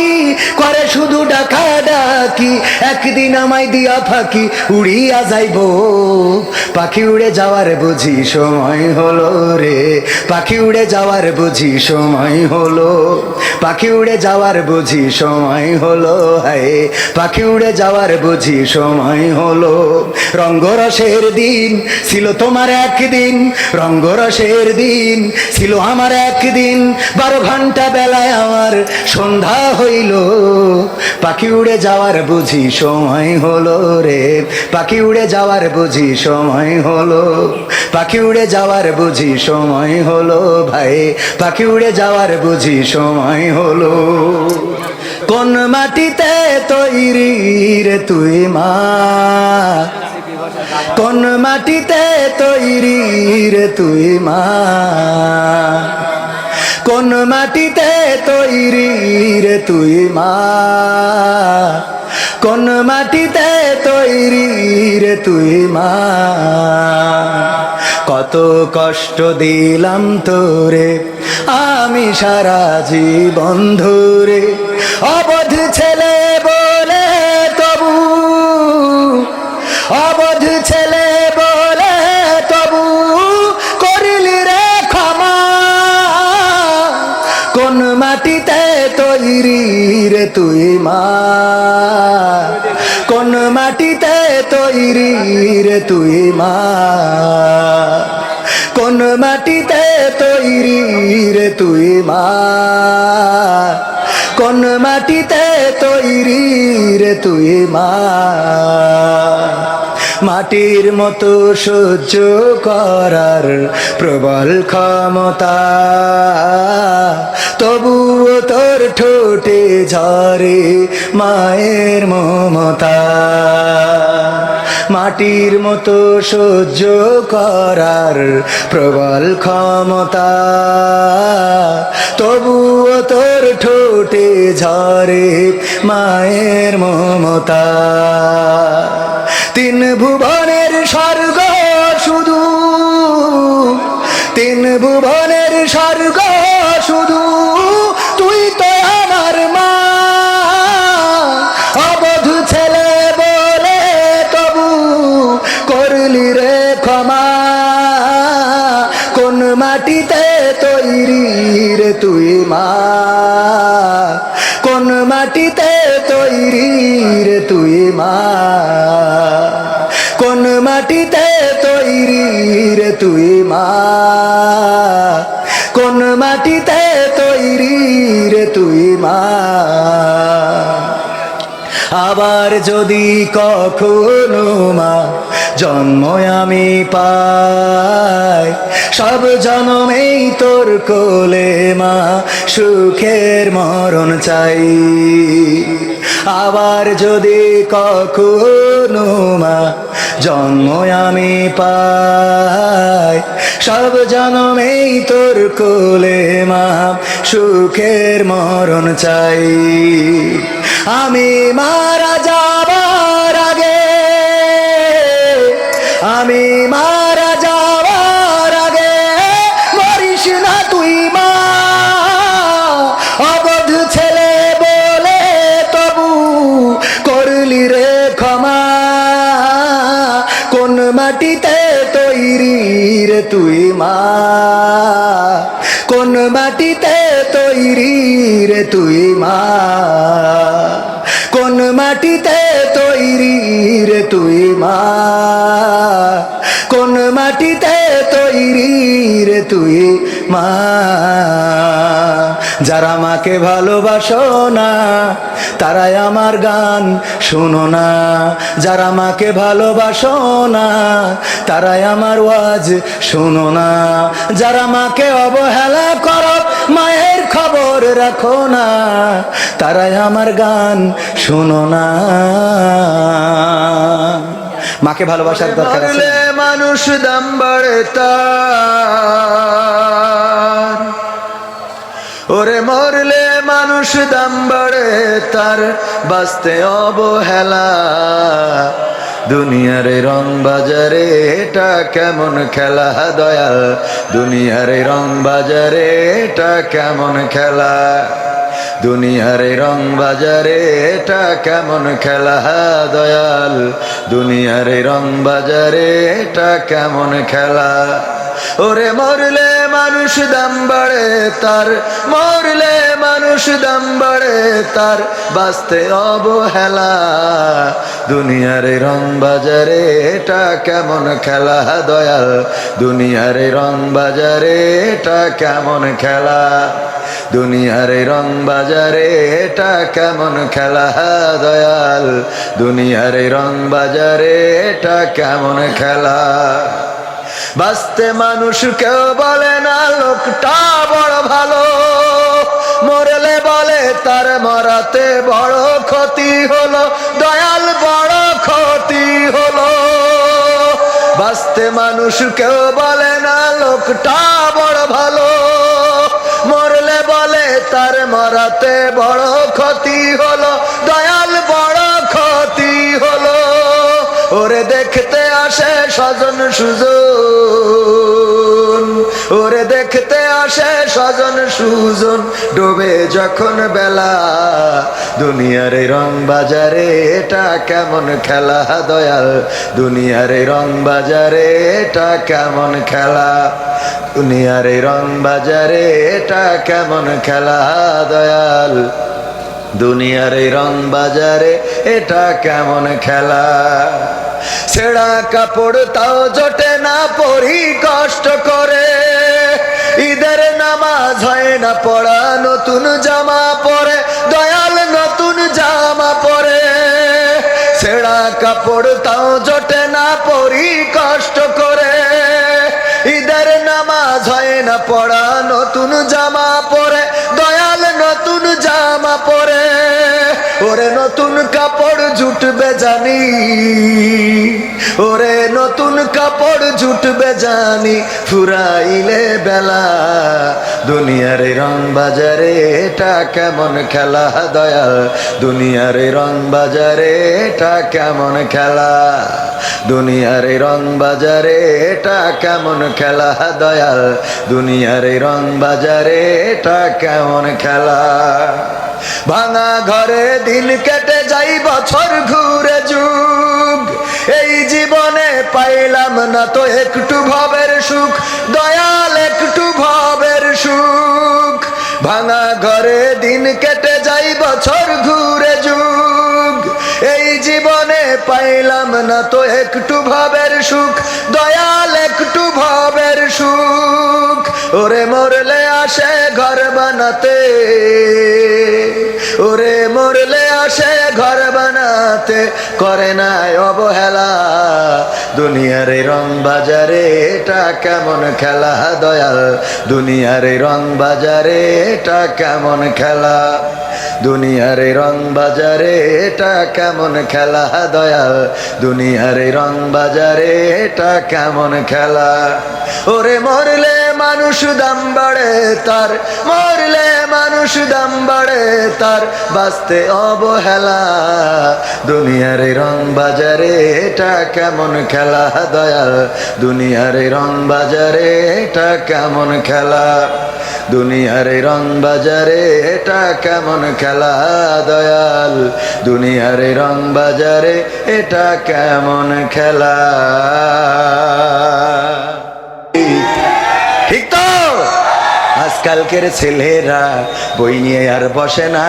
করে শুধু ডাকা ডাকি। একদিন আমায় দিয়া ফাঁকি উড়িয়া যাইব, পাখি উড়ে যাওয়ার বুঝি সময় হলো রে, পাখি উড়ে যাওয়ার বুঝি সময় হলো। পাখি উড়ে যাওয়ার বুঝি সময় হলো, হায় পাখি উড়ে যাওয়ার বুঝি সময় হলো। রঙ্গরসের দিন ছিল তোমার একদিন, রঙ্গরসের দিন ছিল আমার একদিন। 12 ঘন্টা বেলায় আমার সন্ধ্যা হইল, পাখি উড়ে যাওয়ার বুঝি সময় হলো রে, পাখি উড়ে যাওয়ার বুঝি সময় হলো। পাখি উড়ে যাওয়ার বুঝি সময় হলো ভাই, পাখি উড়ে যাওয়ার বুঝি সময় হলো। কোন মাটিতে তৈরি রে তুই মা, কোন মাটিতে তৈরি রে তুই মা, কোন মাটিতে তৈরি রে তুই মা, কোন মাটিতে তৈরি রে তুই মা। কত কষ্ট দিলাম তোরে আমি সারা জীবন ধরে, অবধ ছেলে বলে তবু, অবধ ছেলে বলে তবু করিলি রে ক্ষমা। কোন মাটিতে তৈরি রে তুই মা, কোন মাটিতে তৈরি রে তুই মা, কোন মাটিতে তৈরি রে তুই মা, কোন মাটিতে তৈরি রে তুই মা। মাটির মতো সহ্য করার প্রবল ক্ষমতা, তবুও তোর ঠোঁটে ঝরে মায়ের মমতা। মাটির মতো সহ্য করার প্রবল ক্ষমতা, তবুও তোর ঠোঁটে ঝরে মায়ের মমতা। তিন ভুবনের স্বর্গ শুধু, তিন ভুবনের স্বর্গ শুধু তুই তো আমার মা। অবধ ছেলে বলে তবু করলি রে ক্ষমা, কোন মাটিতে তৈরি রে তুই মা, কোন মাটিতে তৈরি রে তুই মা, কোন মাটিতে তৈরি রে তুই মা, কোন মাটিতে তৈরি রে তুই মা। আবার যদি কখনো মা জন্ম আমি পাই, সব জন্মেই তোর কোলে মা সুখের মরণ চাই। আবার যদি কখনো মা জন্ম আমি পাই, সব জন্মেই তোর কোলে মা সুখের মরণ চাই। আমি মারা যাবার আগে, আমি মারা যাবার আগে মরিস না তুই মা। অবধ ছেলে বলে তবু করলি রে ক্ষমা, কোন মাটিতে তৈরি রে তুই মা, কোন মাটিতে তৈরি রে তুই মা, কোন মাটিতে তৈরি রে তুই মা, কোন মাটিতে তৈরি রে তুই মা। যারা মাকে ভালোবাসো না তারাই আমার গান শোনো না, যারা মাকে ভালোবাসো না তারাই আমার ওয়াজ শোনো না, যারা মাকে অবহেলা করো মায়ের খবর রাখো না, তারাই আমার গান শোনো না। মাকে ভালোবাসার দরকার আছে। মরলে মানুষ দাম বাড়ে তার, ওরে মরলে মানুষ দাম বাড়ে তার, বাঁচতে অবহেলা। দুনিয়ার এই রং বাজারে এটা কেমন খেলা দয়াল, দুনিয়ার এই রং বাজারে এটা কেমন খেলা, দুনিয়ার এই রং বাজারে এটা কেমন খেলা দয়াল, দুনিয়ার এই রং বাজারে এটা কেমন খেলা। ওরে মরলে মানুষ দাম বাড়ে তার, মরলে মানুষ দাম বাড়ে তার, বাঁচতে অবহেলা। দুনিয়ার এই রং বাজারে এটা কেমন খেলা দয়াল, দুনিয়ার এই রং বাজারে এটা কেমন খেলা, দুনিয়ার এই রং বাজারে এটা কেমন খেলা দয়াল, দুনিয়ার এই রং বাজারে এটা কেমন খেলা। বাঁচতে মানুষ কেউ বলে না লোকটা বড় ভালো, মরলে বলে তার মরাতে বড় ক্ষতি হলো দয়াল, বড় ক্ষতি হলো। বাঁচতে মানুষ কেউ বলে না লোকটা বড় ভালো, মরলে বলে তার মরাতে বড় ক্ষতি হলো দয়াল, বড় ক্ষতি হলো। ওরে দেখতে আসে স্বজন সুজন, ওরে দেখতে আসে স্বজন সুজন, ডোবে যখন বেলা। দুনিয়ার এই রং বাজারে এটা কেমন খেলা দয়াল, দুনিয়ার এই রং বাজারে এটা কেমন খেলা, দুনিয়ার এই রং বাজারে এটা কেমন খেলা দয়াল, দুনিয়ার এই রং বাজারে এটা কেমন খেলা। ছেঁড়া কাপড় তাও জোটে না পরি কষ্ট করে, ঈদের নামাজ হয় না পড়া, নতুন জামা পরে দয়াল, নতুন জামা পরে। ছেঁড়া কাপড় তাও জোটে না, পরি কষ্ট করে। ঈদের নামাজ হয় না পড়া, নতুন জামা পরে দয়াল নতুন জামা পরে। ওরে নতুন কাপড় জুটবে জানি, ওরে নতুন কাপড় জুটবে জানি, ফুরাইলে বেলা। দুনিয়ার রং বাজারে এটা কেমন খেলা দয়াল, দুনিয়ার রং বাজারে এটা কেমন খেলা, দুনিয়ার রং বাজারে এটা কেমন খেলা দয়াল, দুনিয়ার রং বাজারে এটা কেমন খেলা। ভাঙা ঘরে দিন কেটে যাই, বছর ঘুরে যুগ, এই জীবনে পাইলাম না তো একটু ভবের সুখ দয়াল, একটু ভবের সুখ। ভাঙা ঘরে দিন কেটে যাই, বছর ঘুরে যুগ, এই জীবনে পাইলাম না তো একটু ভবের সুখ দয়াল, একটু ভবের সুখ। ওরে মরলে আসে ঘর বানাতে, ওরে মরলে আসে ঘর বানাতে, করে না অবহেলা। দুনিয়ার রং বাজারে এটা কেমন খেলা দয়াল, দুনিয়ার রং বাজারে এটা কেমন খেলা, দুনিয়ার রং বাজারে এটা কেমন খেলা দয়াল, দুনিয়ার রং বাজারে এটা কেমন খেলা। ওরে মরলে মানুষ দাম বাড়ে তার, মরলে মানুষ দাম বাড়ে তার, বাঁচতে অবহেলা। দুনিয়ার রং বাজারে এটা কেমন খেলা দয়াল, দুনিয়ার রং বাজারে এটা কেমন খেলা, দুনিয়ার রং বাজারে এটা কেমন খেলা দয়াল, দুনিয়ার রং বাজারে এটা কেমন খেলা। ঠিক তো? আজকালকের ছেলেরা বই নিয়ে আর বসে না,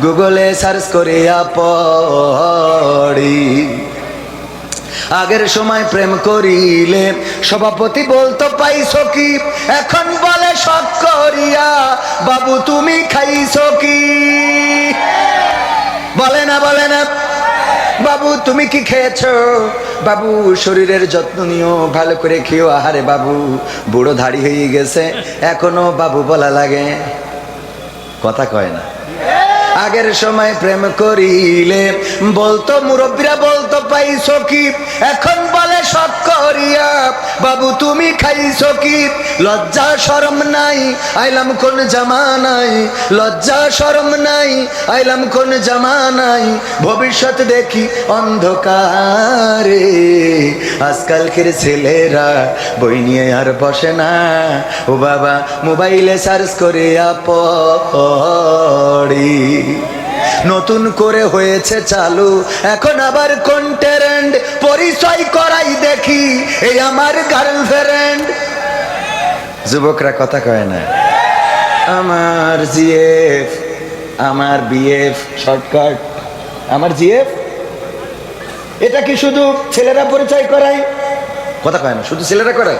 গুগলে সার্চ করিয়া পড়ি। আগের সময় প্রেম করিলে সভাপতি বলতো পাইছো কি, এখন বলে শখ করিয়া বাবু তুমি খাইছো কি। বলে না বলে না, বাবু তুমি কি খেয়েছো, বাবু শরীরের যত্ন নিও, ভালো করে খেও। আহারে বাবু বুড়ো ধাড়ি হয়ে গেছে, এখনো বাবু বলা লাগে, কথা কয় না। আগের সময় প্রেম করিলে বলতো মুরব্বীরা বলতো পাইছো কি, এখন বলে শখ করিয়া বাবু তুমি খাইছো কি। লজ্জা শরম নাই আইলাম কোন জামানায়, লজ্জা শরম নাই আইলাম কোন জামানায়, ভবিষ্যৎ দেখি অন্ধকারে। আজকালকের ছেলেরা বই নিয়ে আর বসে না, ও বাবা মোবাইলে সার্চ করিয়া পড়ি। নতুন করে হয়েছে চালু এখন আবার কোন ট্রেন্ড, পরিচয় করাই দেখি এই আমার গার্লফ্রেন্ড। যুবকরা কথা কয় না, আমার জিএফ, আমার বিএফ শর্টকাট, আমার জিএফ। এটা কি শুধু ছেলেরা পরিচয় করায়? কথা কয় না, শুধু ছেলেরা করে।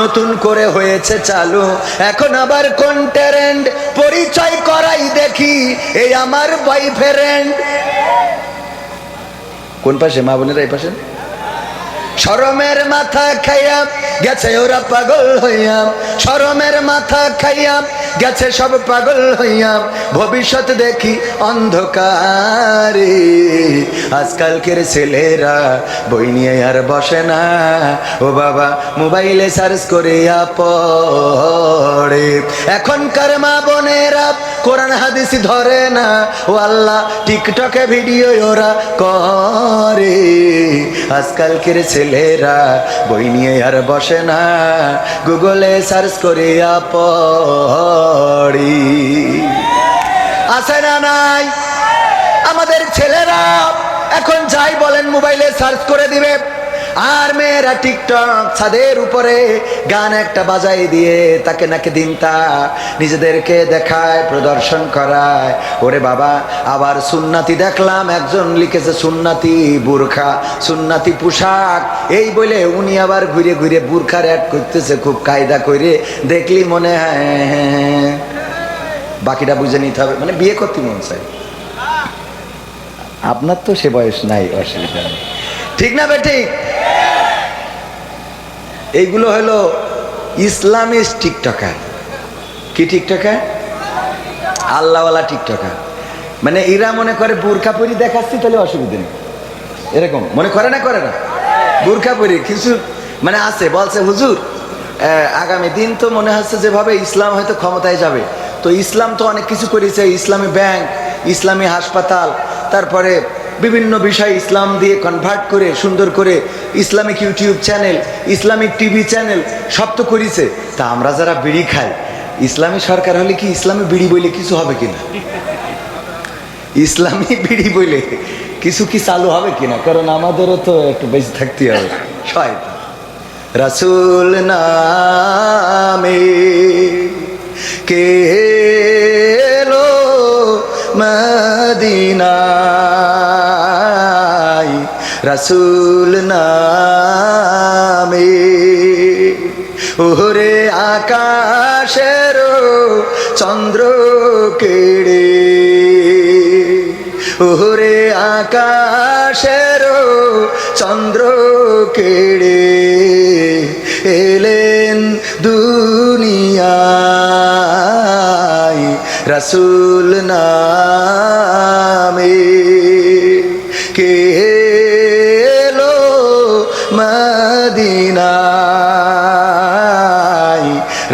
নতুন করে হয়েছে চালু এখন আবার কোন ট্রেন্ড, পরিচয় করাই দেখি এই আমার বয়ফ্রেন্ড। কোন পাশে মা বোনেরা? এই পাশে। শরমের মাথা খাইয়া গেছে ওরা পাগল হইয়া, শরমের মাথা খাইয়া গেছে সব পাগল হইয়া, ভবিষ্যৎ দেখি অন্ধকারে। আজকালকের ছেলেরা বই নিয়ে আর বসে না, ও বাবা মোবাইলে সার্চ করিয়া পড়ে। এখনকার মা বোনেরা কোরআন হাদিস ধরে না, ও আল্লাহ টিকটকে ভিডিও ওরা করে। আজকালকের ছেলেরা বই নিয়ে আর বসে না, গুগলে সার্চ করিয়া পড়ি। আছে না নাই? আমাদের ছেলেরা এখন যাই বলেন মোবাইলে সার্চ করে দিবে, আর মেয়েরা টিকটক ছাদের উপরে গান একটা বাজাই দিয়ে তাকে নাকি দিনটা নিজেদেরকে দেখায়, প্রদর্শন করায়। ওরে বাবা, আবার সুন্নাতি দেখলাম একজন লিখেছে সুন্নাতি বুরখা, সুন্নাতি পোশাক, এই বলে উনি আবার ঘুরে ঘুরে বুরখার অ্যাড করতেছে খুব কায়দা করে। দেখলি মনে হয় বাকিটা বুঝে নিতে হবে, মানে বিয়ে করতে মন চায়। আপনার তো সে বয়স নাই, অসুবিধা নেই, ঠিক না বেঠিক? এইগুলো হলো ইসলামিস্ট টিকটকার। কি টিকটকার? আল্লাহওয়ালা টিকটকার। মানে এরা মনে করে বোরকা পরি দেখাচ্ছি তাহলে অসুবিধা নেই, এরকম মনে করে না, করে না? বোরকা পরি কিছু মানে আছে, বলছে হুজুর আগামী দিন তো মনে হচ্ছে যেভাবে ইসলাম হয়তো ক্ষমতায় যাবে, তো ইসলাম তো অনেক কিছু করেছে, ইসলামী ব্যাংক, ইসলামী হাসপাতাল, তারপরে বিভিন্ন বিষয় ইসলাম দিয়ে কনভার্ট করে সুন্দর করে Islamic YouTube channel, Islamic TV channel সব তো করেছে। তা আমরা যারা বিড়ি খাই, ইসলামী সরকার হলে কি ইসলামী বিড়ি বইলে কিছু হবে কিনা? ইসলামী বিড়ি বইলে কিছু কি চালু হবে কিনা? কারণ আমাদেরও তো একটু বেশি থাকতে হবে। শয়তান রাসূল নামে কে এলো মদিনায়, রাসূল নামে ওরে আকাশের চন্দ্র কেড়ে, ওরে আকাশের চন্দ্র কেড়ে এলেন দুনিয়ায়, রাসূল নামে কে এলো মদিনায়,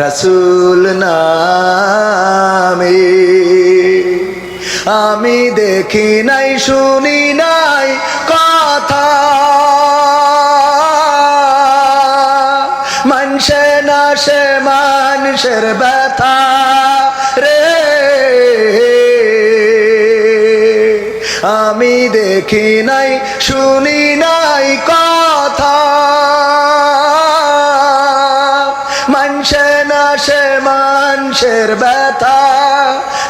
রাসূল নামে। আমি দেখি নাই শুনি নাই কথা, মানসে না সে মানুষের ব্যথা রে, আমি দেখি নাই শুনি নাই কথা, মানসে না সে মানুষের ব্যথা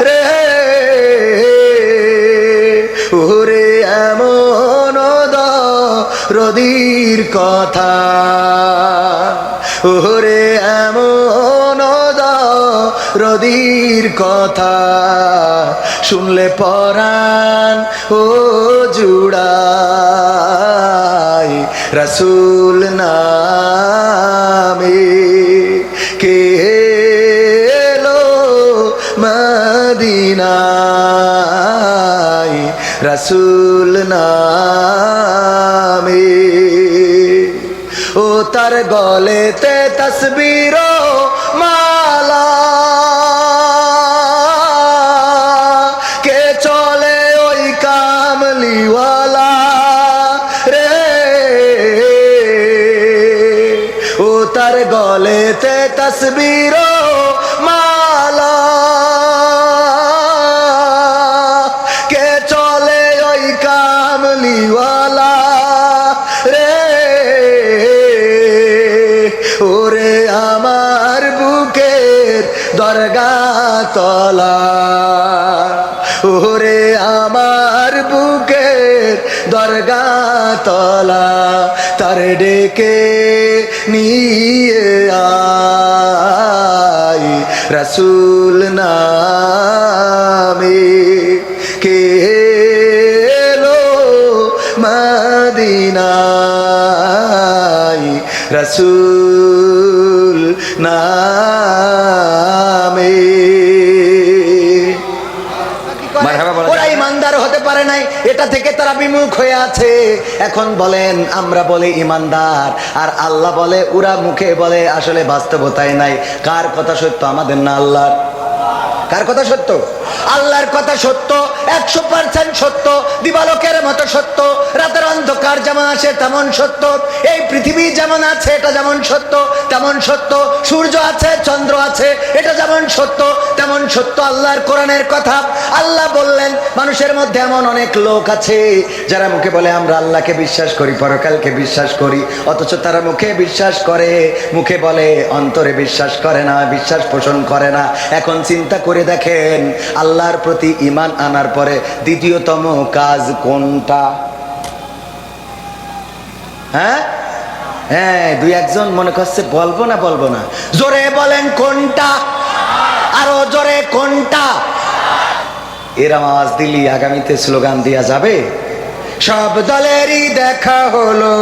রে, ওরে এমন দরদীর কথা, ওরে এমন দরদীর কথা, শুনলে পরাণ ও জুড়ায়, রাসূল নামে কে এলো মদিনায়, রাসূল নামে। ও তার গলেতে তসবির মালা, কে চলে ওই কামলিওয়ালা রে, ও তার গলেতে তসবির মালা, কে চলে ওই কামলিওয়ালা রে, ওরে আমার বুকের দরগা তলা, ওরে আমার বুকের দরগা তলা, তার ডেকে নিয়ে আয়, রাসূল নামে কে এলো মদিনায়, রাসূল নামে। ওরা ইমানদার হতে পারে নাই, এটা থেকে তারা বিমুখ হয়ে আছে। এখন বলেন আমরা বলে ইমানদার, আর আল্লাহ বলে, ওরা মুখে বলে, আসলে বাস্তবতায় নাই। কার কথা সত্য, আমাদের না আল্লাহর? কার কথা সত্য? আল্লাহর কথা সত্য, 100% সত্য, দিবালোকের মতো সত্য। রাতের অন্ধকার যেমন আসে তেমন সত্য, এই পৃথিবী যেমন আছে এটা যেমন সত্য তেমন সত্য, সূর্য আছে চন্দ্র আছে এটা যেমন সত্য তেমন সত্য আল্লাহর কোরআনের কথা। আল্লাহ বললেন, মানুষের মধ্যে এমন অনেক লোক আছে যারা মুখে বলে আমরা আল্লাহকে বিশ্বাস করি, পরকালকে বিশ্বাস করি, অথচ তারা মুখে বিশ্বাস করে, মুখে বলে, অন্তরে বিশ্বাস করে না, বিশ্বাস পোষণ করে না। এখন চিন্তা করে দেখেন, আল্লাহর প্রতি ঈমান আনার পরে দ্বিতীয়তম কাজ কোনটা? হ্যাঁ হ্যাঁ, দুই একজন মনে করছে বলবো না, বলবো না, জোরে বলেন কোনটা, আরো জোরে কোনটা? এর আওয়াজ দিলি আগামীতে স্লোগান দেয়া যাবে। সব দলেরই দেখা হলো,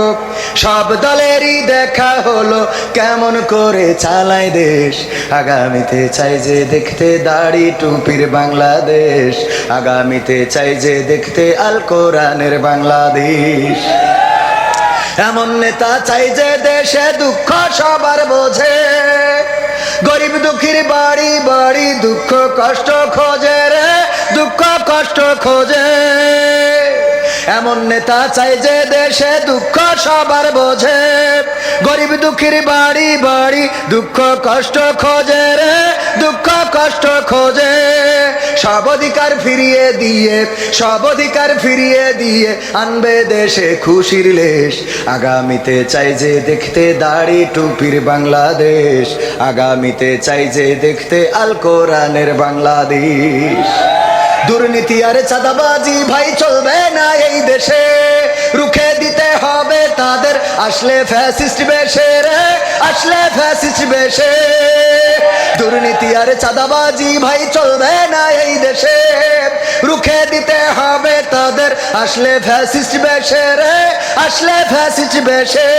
সব দলেরই দেখা হলো, কেমন করে চালায় দেশ। আগামীতে চাই যে দেখতে দাড়ি টুপির বাংলাদেশ, আগামীতে চাই যে দেখতে আল কোরআনের বাংলাদেশ। এমন নেতা চাই যে দেশে দুঃখ সবার বোঝে, গরিব দুঃখীর বাড়ি বাড়ি দুঃখ কষ্ট খোঁজে রে, দুঃখ কষ্ট খোঁজে। এমন নেতা চাই যে দেশে দুঃখ সবার বোঝে, গরিব দুঃখীর বাড়ি বাড়ি দুঃখ কষ্ট খোঁজে রে, দুঃখ কষ্ট খোঁজে। সব অধিকার ফিরিয়ে দিয়ে, সব অধিকার ফিরিয়ে দিয়ে আনবে দেশে খুশির লেশ। আগামীতে চাই যে দেখতে দাড়ি টুপির বাংলাদেশ, আগামীতে চাই যে দেখতে আল কোরআনের বাংলাদেশ। দুর্নীতি আর চাঁদাবাজি ভাই চলবে না এই দেশে, রুখে দিতে হবে তাদের আসলে ফ্যাসিস্ট বেশে রে, আসলে ফ্যাসিস্ট বেশে। দুর্নীতি আর চাঁদাবাজি ভাই চলবে না এই দেশে, রুখে দিতে হবে তাদের আসলে ফ্যাসিস্ট বেশে রে, আসলে ফ্যাসিস্ট বেশে।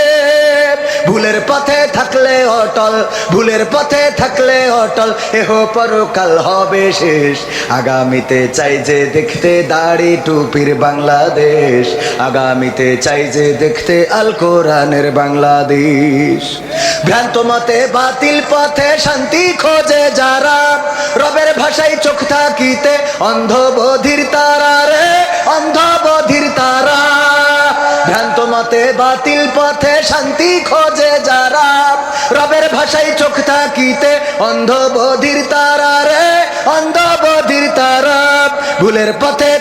ভুলের পথে থাকলে অটল, ভুলের পথে থাকলে অটল, এহ পরকাল হবে শেষ। আগামীতে চাই যে দেখতে দাড়ি টুপির বাংলাদেশ, আগামীতে চাই যে দেখতে আল কোরআনের বাংলাদেশ। ভ্রান্ত মতে বাতিল পথে শান্তি খোঁজে যারা, রবের ভাষায় চোখ থাকিতে অন্ধ বধির তারা রে, অন্ধ বধির তারা। ভ্রান্ত মতে বাতিল পথে শান্তি খোঁজে যারা, রবের ভাষায় চোখ থাকিতে অন্ধ বধির তারা রে, অন্ধ বধির তারা। ভুলের পথে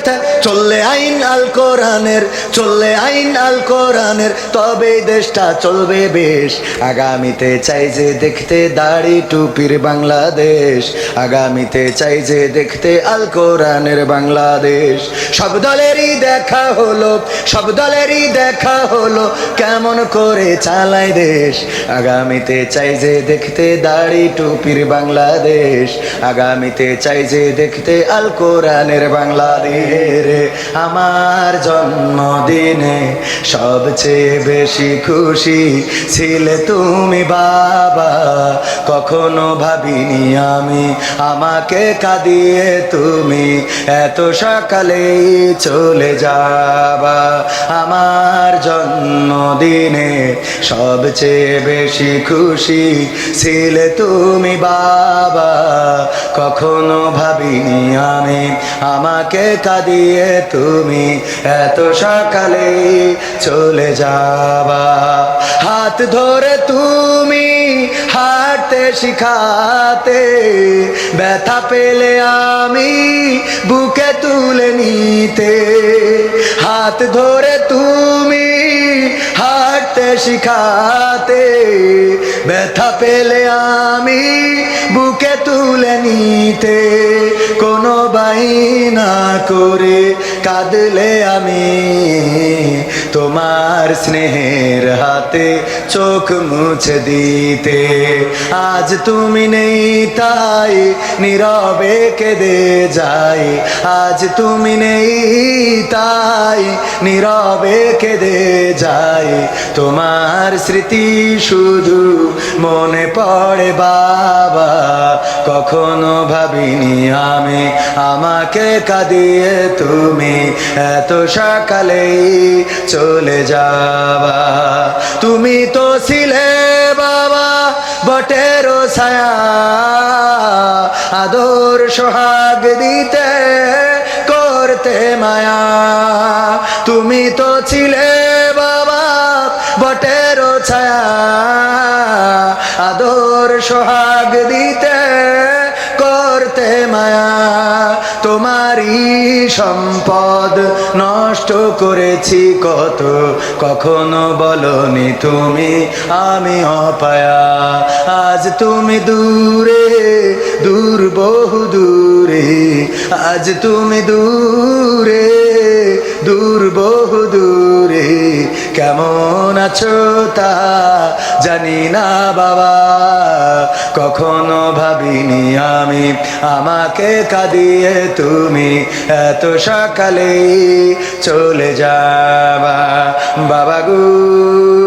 চললে আইন আল কোরআনের, চললে আইন আল কোরআনের, তবে দেশটা চলবে বেশ। আগামীতে চাই যে দেখতে দাড়ি টুপির বাংলাদেশ, আগামীতে চাই যে দেখতে আল কোরআনের বাংলাদেশ। সব দলেরই দেখা হলো, সব দলেরই দেখা হলো, কেমন করে চালায় দেশ। আগামীতে চাই যে দেখতে দাড়ি টুপির বাংলাদেশ, আগামীতে চাই যে দেখতে আল কোরআনের বাংলাদেশ। আমার জন্মদিনে সবচেয়ে বেশি খুশি ছিলে তুমি বাবা, কখনো ভাবিনি আমি আমাকে কাঁদিয়ে তুমি এত সকালেই চলে যাবা। আমার জন্মদিনে সবচেয়ে বেশি খুশি ছিলে তুমি বাবা, কখনো ভাবিনি আমি আমাকে কাঁদিয়ে তুমি এত সকালে চলে যাবা। হাত ধরে তুমি হাঁটতে শিখাতে, ব্যথা পেলে আমি বুকে তুলে নিতে। হাত ধরে তুমি হাঁটতে শিখাতে, ব্যথা পেলে আমি বুকে তুলে নিতে। কোনো বাইনা করে কাঁদলে আমি তোমার স্নেহের হাতে চোখ মুছে দিতে। আজ তুমি নেই তাই নীরবে কেঁদে যাই, আজ তুমি নেই তাই নীরবে কেঁদে যাই। তোমার স্মৃতি শুধু মনে পড়ে বাবা, কখনো ভাবিনি আমি আমাকে কাঁদিয়ে তুমি এত সকালেই চলে যাবা। তুমি তো ছিলে বাবা বটের ছায়া, আদর সোহাগ দিতে করতে মায়া। তুমি তো ছিলে বাবা বটের ছায়া, আদর সোহাগ দিতে করতে মায়া। তোমারই সম্পদ নষ্ট করেছি কত, কখনো বলনি তুমি আমি অপায়া। আজ তুমি দূরে, দূর বহু দূরে, আজ তুমি দূরে, দূর বহু দূরে। কেমন আছো তা জানি না বাবা, কখনো ভাবিনি আমি আমাকে কাঁদিয়ে তুমি এত সকালে চলে যাবা বাবা গো।